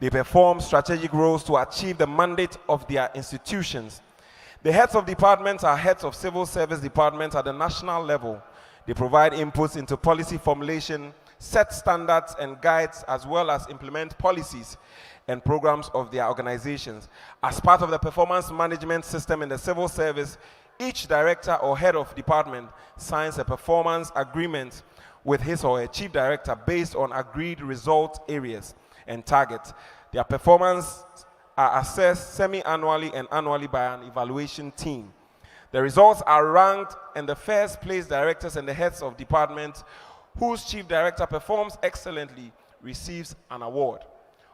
They perform strategic roles to achieve the mandate of their institutions. The heads of departments are heads of civil service departments at the national level. They provide inputs into policy formulation, set standards and guides, as well as implement policies and programs of their organizations. As part of the performance management system in the civil service, each director or head of department signs a performance agreement with his or her chief director based on agreed result areas and targets. Their performance are assessed semi-annually and annually by an evaluation team. The results are ranked, and the first place directors and the heads of departments whose chief director performs excellently receives an award.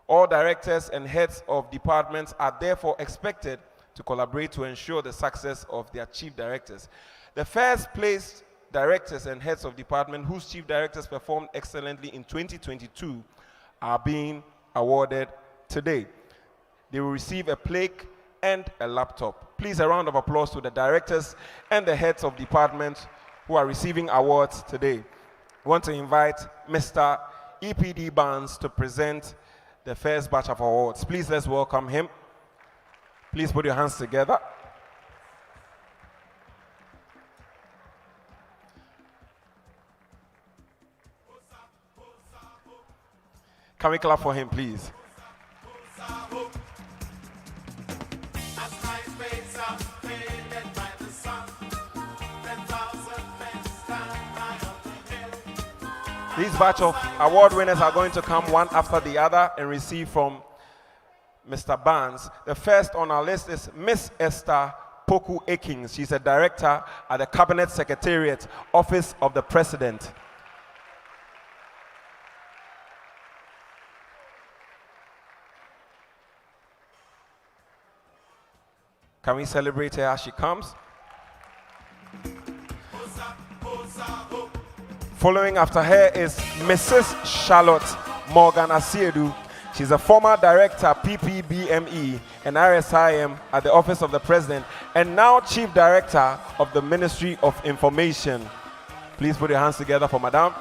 All directors and heads of departments are therefore expected to collaborate to ensure the success of their chief directors. The first place directors and heads of department whose chief directors performed excellently in 2022 are being awarded today. They will receive a plaque and a laptop. Please, a round of applause to the directors and the heads of departments who are receiving awards today. I want to invite Mr. EPD Barnes to present the first batch of awards. Please, let's welcome him. Please put your hands together. Can we clap for him, please? These batch of award winners are going to come one after the other and receive from Mr. Barnes. The first on our list is Miss Esther Poku Akins. She's a director at the Cabinet Secretariat, Office of the President. Can we celebrate her as she comes? Following after her is Mrs. Charlotte Morgan Asiedu. She's a former director, PPBME and RSIM at the Office of the President, and now Chief Director of the Ministry of Information. Please put your hands together for Madame.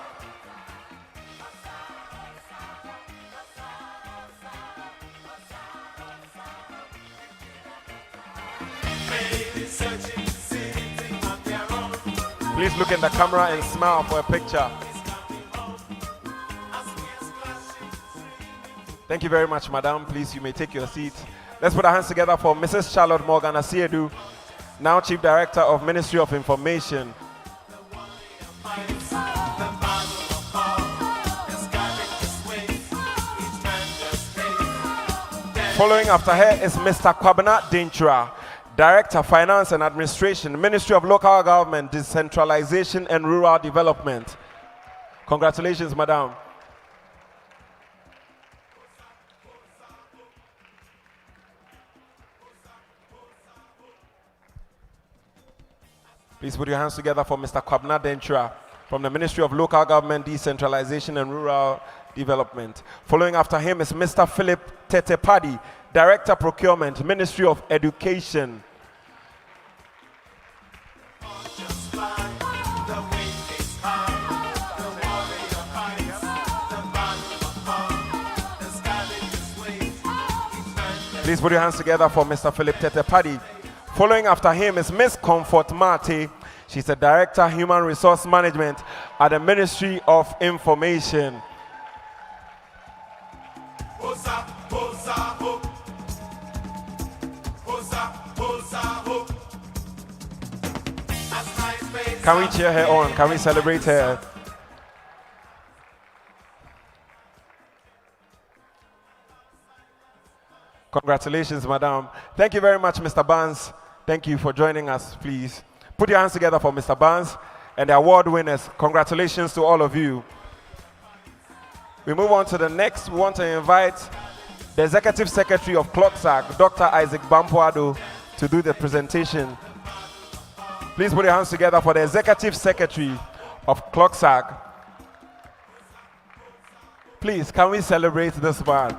Please look in the camera and smile for a picture. Thank you very much, Madam. Please, you may take your seat. Let's put our hands together for Mrs. Charlotte Morgan Asiedu, now Chief Director of Ministry of Information. Following after her is Mr. Kwabena Denchura, Director, Finance and Administration, Ministry of Local Government, Decentralization and Rural Development. Congratulations, Madam. Please put your hands together for Mr. Kwabena Denchura from the Ministry of Local Government, Decentralization and Rural Development. Following after him is Mr. Philip Tetepadi, Director, Procurement, Ministry of Education. Please put your hands together for Mr. Philip Tetepadi. Following after him is Miss Comfort Mate. She's a Director, Human Resource Management at the Ministry of Information. Can we cheer her on? Can we celebrate her? Congratulations, madam. Thank you very much, Mr. Barnes. Thank you for joining us, please. Put your hands together for Mr. Barnes and the award winners. Congratulations to all of you. We move on to the next. We want to invite the Executive Secretary of CLOCSAG, Dr. Isaac Bampoado, to do the presentation. Please put your hands together for the Executive Secretary of CLOCSAG. Please, can we celebrate this man?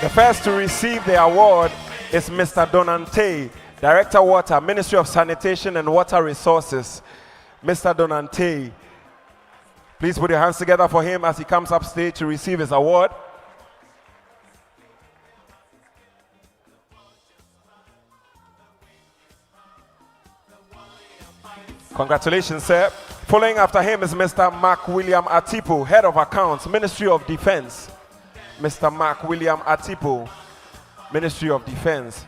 The first to receive the award is Mr. Donante, Director Water, Ministry of Sanitation and Water Resources. Mr. Donante, please put your hands together for him as he comes upstage to receive his award. Congratulations, sir. Following after him is Mr. Mark William Atipo, Head of Accounts, Ministry of Defense. Mr. Mark William Atipo, Ministry of Defense.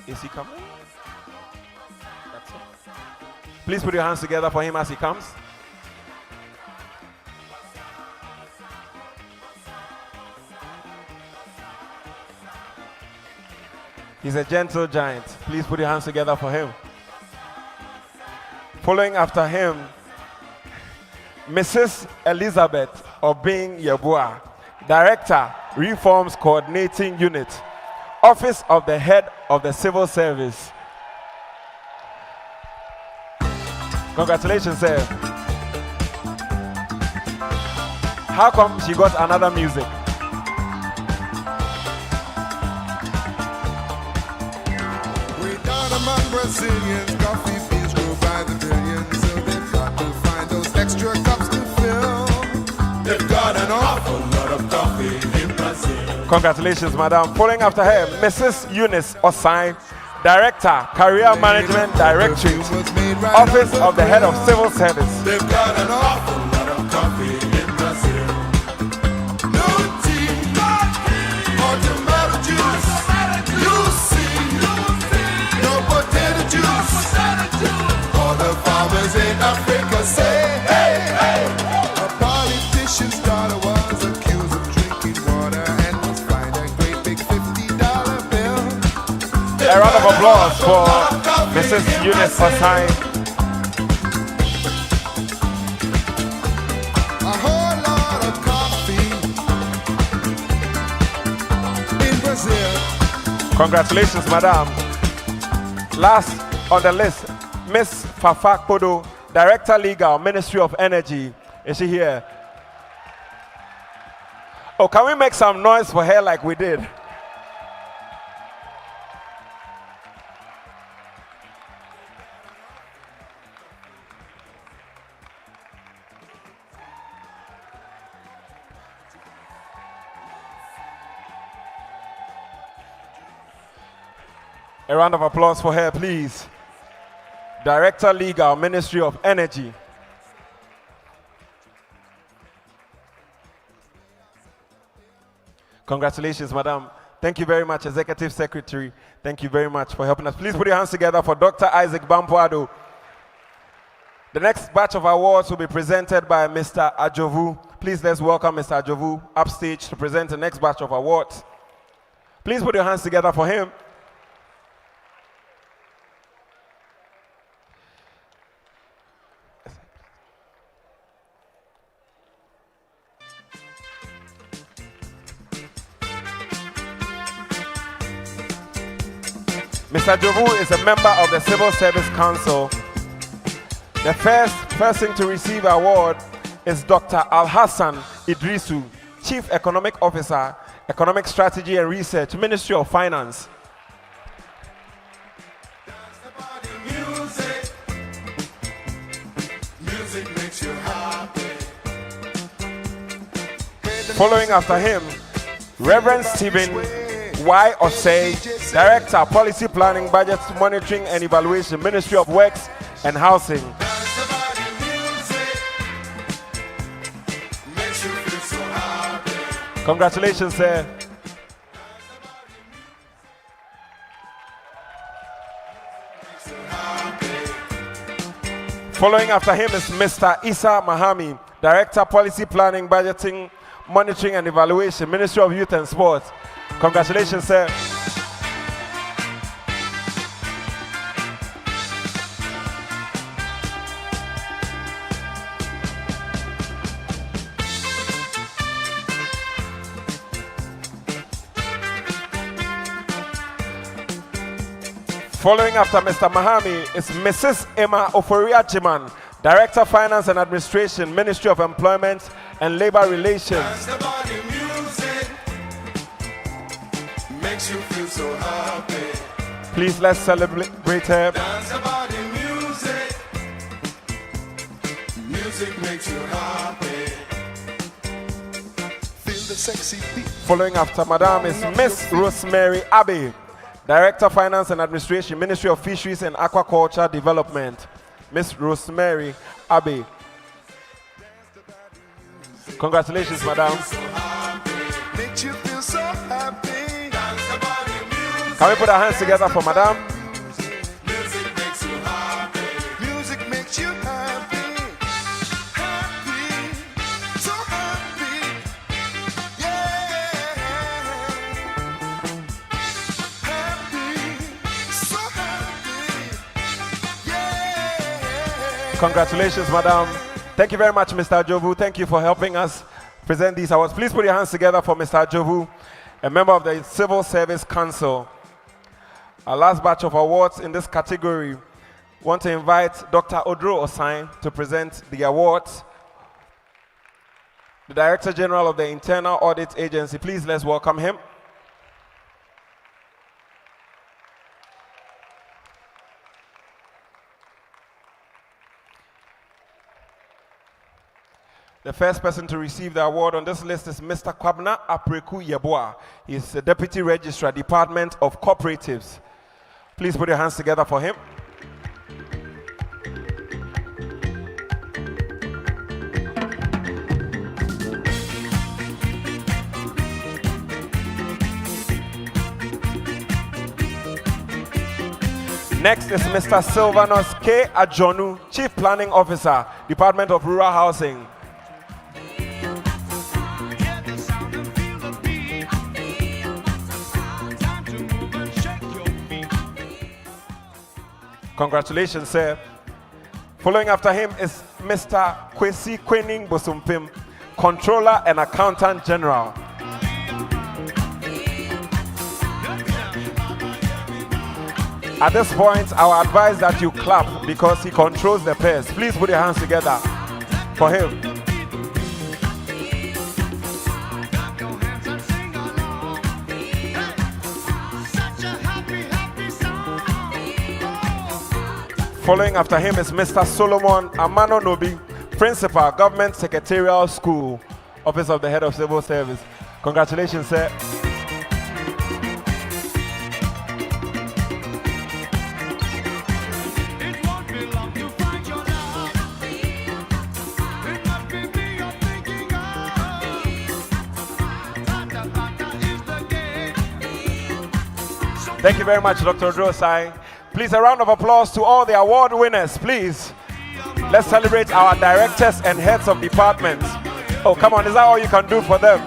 Is he coming? That's it. Please put your hands together for him as he comes. He's a gentle giant. Please put your hands together for him. Following after him, Mrs. Elizabeth Obing Yeboah, Director, Reforms Coordinating Unit, Office of the Head of the Civil Service. Congratulations, sir. How come she got another music? Way down among Brazilians, coffee beans grow by the billions, so they've got to find those extra cups to fill. They've got an awful lot of coffee in Brazil. Congratulations, madam. Following after her, Mrs. Eunice Osai, Director, Career Management Directorate, Office of the Head of Civil Service. They've got an awful lot of coffee in Brazil. No tea, or tomato juice. You see, no potato juice. All the farmers in Africa say, hey, hey. A politician's daughter was accused of drinking water and was fined a great big $50 bill. A round of applause for Mrs. Eunice Osai. A whole lot of coffee in Brazil. Congratulations, madam. Last on the list, Miss Fafa Kodo, Director Legal, Ministry of Energy. Is she here? Oh, can we make some noise for her like we did? A round of applause for her, please. Director Legal, Ministry of Energy. Congratulations, madam. Thank you very much, Executive Secretary. Thank you very much for helping us. Please put your hands together for Dr. Isaac Bampoado. The next batch of awards will be presented by Mr. Ajovu. Please let's welcome Mr. Ajovu upstage to present the next batch of awards. Please put your hands together for him. Mr. Jovu is a member of the Civil Service Council. The first person to receive an award is Dr. Al Hassan Idrisu, Chief Economic Officer, Economic Strategy and Research, Ministry of Finance. Music makes you happy. Following after him, Reverend Stephen Y. Osei, Director, Policy Planning, Budget Monitoring and Evaluation, Ministry of Works and Housing. Dance the body music makes you feel so happy. Congratulations, sir. Following after him is Mr. Isa Mahami, Director, Policy Planning, Budgeting, Monitoring and Evaluation, Ministry of Youth and Sports. Congratulations, sir. Following after Mr. Mahami is Mrs. Emma Oforia Chiman, Director, Finance and Administration, Ministry of Employment and Labor Relations. Dance the body music makes you feel so happy. Please let's celebrate her. Dance the body music. Music makes you happy. Feel the sexy beat. Following after Madame is Miss Rosemary Abbey, Director, Finance and Administration, Ministry of Fisheries and Aquaculture Development. Miss Rosemary Abbey. Congratulations, Madame. Makes you feel so happy. Dance the body music. Can we put our hands together for Madame? Music makes you happy. Music makes you happy. Happy. So happy. Yeah. Happy. So happy. Yeah. Congratulations, Madame. Thank you very much, Mr. Jovu. Thank you for helping us present these awards. Please put your hands together for Mr. Jovu, a member of the Civil Service Council. Our last batch of awards in this category. Want to invite Dr. Odro Osai to present the awards. The Director General of the Internal Audit Agency. Please let's welcome him. The first person to receive the award on this list is Mr. Kwabna Apreku Yeboah. He's the Deputy Registrar, Department of Cooperatives. Please put your hands together for him. Next is Mr. Sylvanus K. Ajonu, Chief Planning Officer, Department of Rural Housing. Congratulations, sir. Following after him is Mr. Kwesi Kwening Bosumpim, Controller and Accountant General. At this point, I will advise that you clap because he controls the purse. Please put your hands together for him. Following after him is Mr. Solomon Amano Nobi, Principal, Government Secretarial School, Office of the Head of Civil Service. Congratulations, sir. Thank you very much, Dr. Drosai. Please, a round of applause to all the award winners, please. Let's celebrate our directors and heads of departments. Oh, come on, is that all you can do for them?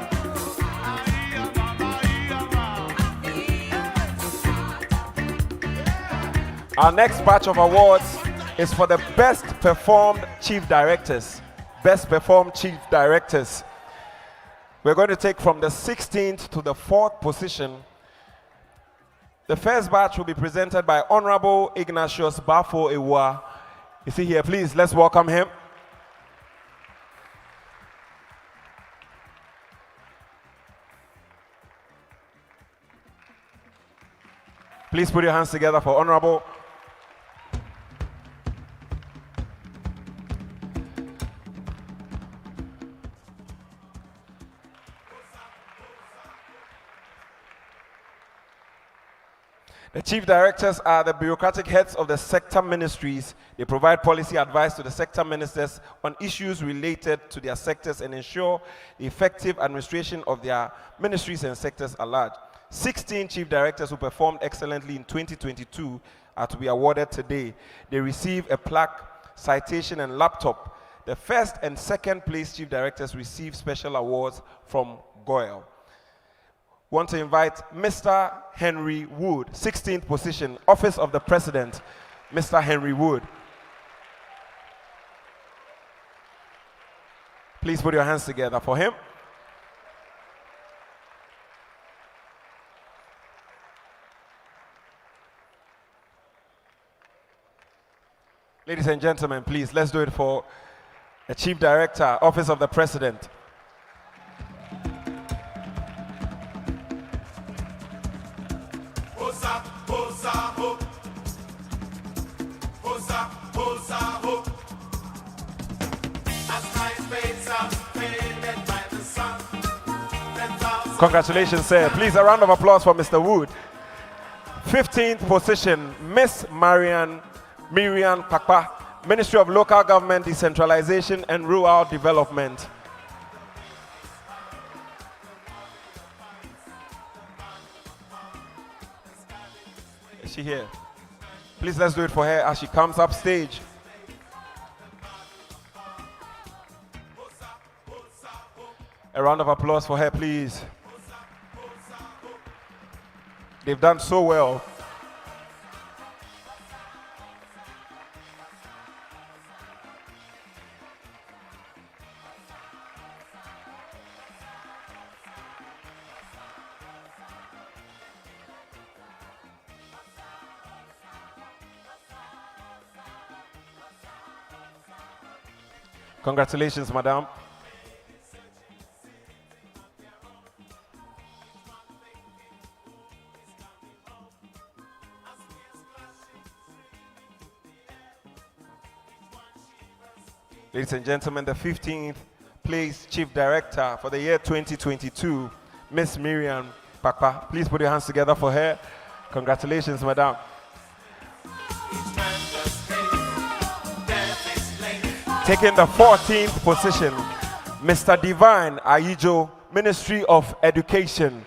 Our next batch of awards is for the best performed chief directors. Best performed chief directors. We're going to take from the 16th to the 4th position. The first batch will be presented by Honorable Ignatius Bafo Ewa. Is he here? Please, let's welcome him. Please put your hands together for Honorable. The chief directors are the bureaucratic heads of the sector ministries. They provide policy advice to the sector ministers on issues related to their sectors and ensure the effective administration of their ministries and sectors at large. 16 chief directors who performed excellently in 2022 are to be awarded today. They receive a plaque, citation, and laptop. The first and second place chief directors receive special awards from GOIL. Want to invite Mr. Henry Wood, 16th position, Office of the President, Mr. Henry Wood. Please put your hands together for him. Ladies and gentlemen, please, let's do it for the Chief Director, Office of the President. Congratulations, sir. Please, a round of applause for Mr. Wood. 15th position, Miss Miriam Pakpa, Ministry of Local Government, Decentralization and Rural Development. Is she here? Please, let's do it for her as she comes up stage. A round of applause for her, please. They've done so well. Congratulations, madam. Ladies and gentlemen, the 15th place Chief Director for the year 2022, Miss Miriam Pakpa. Please put your hands together for her. Congratulations, madam. Taking the 14th position, Mr. Divine Ayijo, Ministry of Education.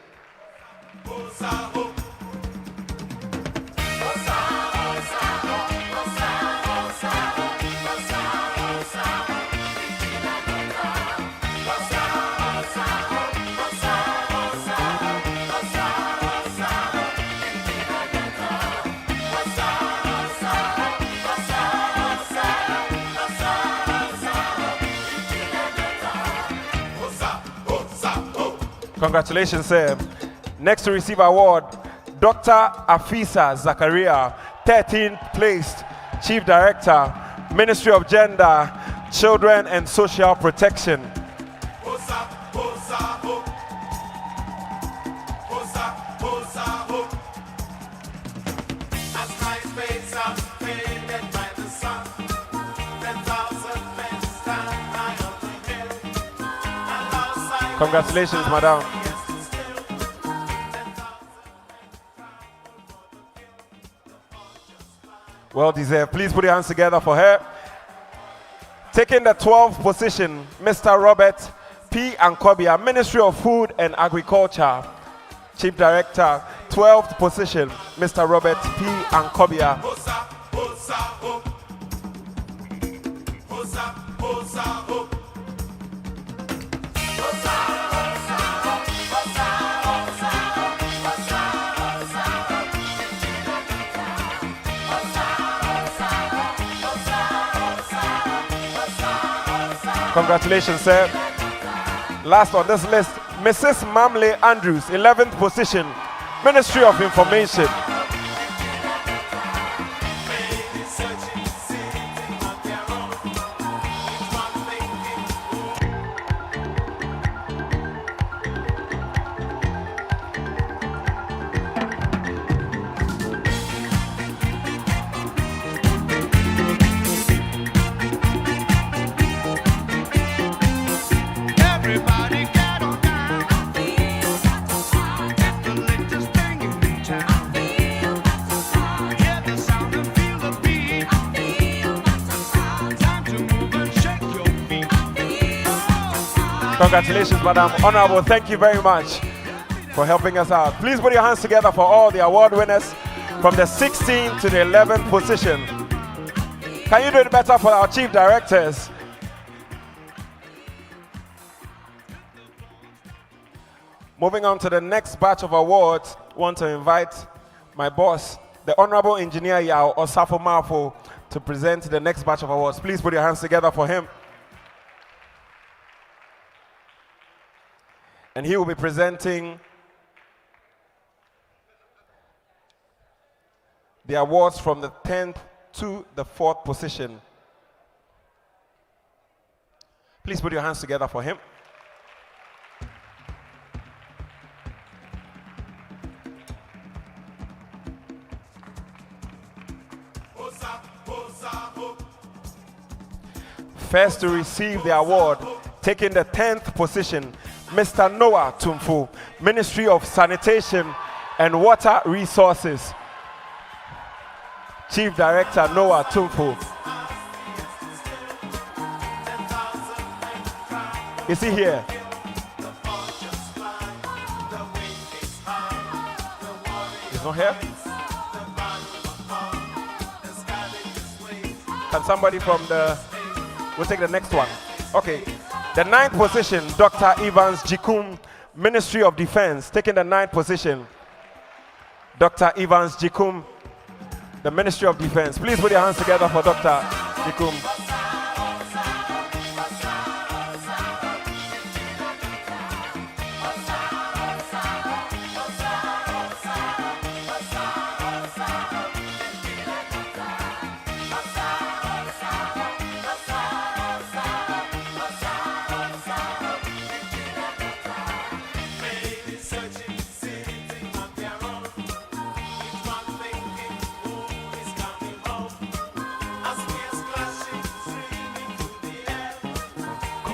Congratulations, sir. Next to receive award, Dr. Afisa Zakaria, 13th placed Chief Director, Ministry of Gender, Children and Social Protection. Congratulations, madam. Well deserved. Please put your hands together for her. Taking the 12th position, Mr. Robert P. Ankobia, Ministry of Food and Agriculture. Chief Director, 12th position, Mr. Robert P. Ankobia. Congratulations, sir. Last on this list, Mrs. Mamle Andrews, 11th position, Ministry of Information. Congratulations, Madam Honorable. Thank you very much for helping us out. Please put your hands together for all the award winners from the 16th to the 11th position. Can you do it better for our chief directors? Moving on to the next batch of awards, I want to invite my boss, the Honorable Engineer Yao Osafo Mafo, to present the next batch of awards. Please put your hands together for him. And he will be presenting the awards from the 10th to the 4th position. Please put your hands together for him. First to receive the award, taking the 10th position, Mr. Noah Tumfu, Ministry of Sanitation and Water Resources. Chief Director Noah Tumfu. Is he here? He's not here? Can somebody from the... We'll take the next one. Okay. The 9th position, Dr. Evans Jikum, Ministry of Defense, taking the 9th position. Dr. Evans Jikum, the Ministry of Defense. Please put your hands together for Dr. Jikum.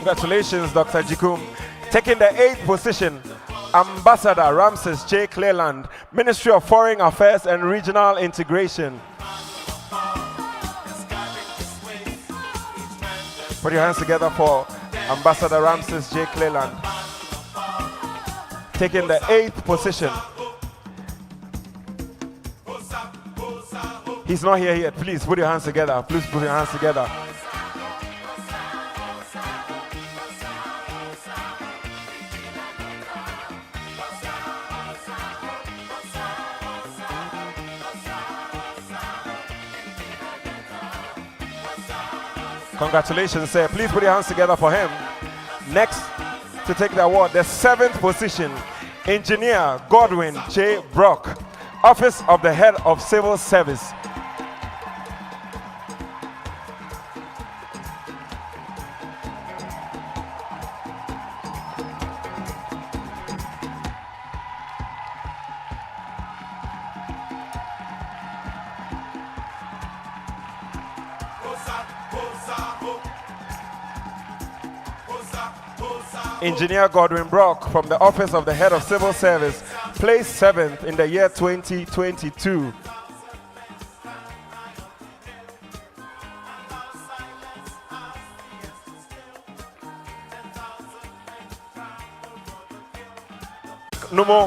Congratulations, Dr. Jikum. Taking the 8th position, Ambassador Ramses J. Cleland, Ministry of Foreign Affairs and Regional Integration. Put your hands together for Ambassador Ramses J. Cleland. Taking the 8th position. He's not here yet. Please put your hands together. Please put your hands together. Congratulations, sir. Please put your hands together for him. Next to take the award, the 7th position, Engineer Godwin J. Brock, Office of the Head of Civil Service. Engineer Godwin Brock from the Office of the Head of Civil Service, placed 7th in the year 2022. No more.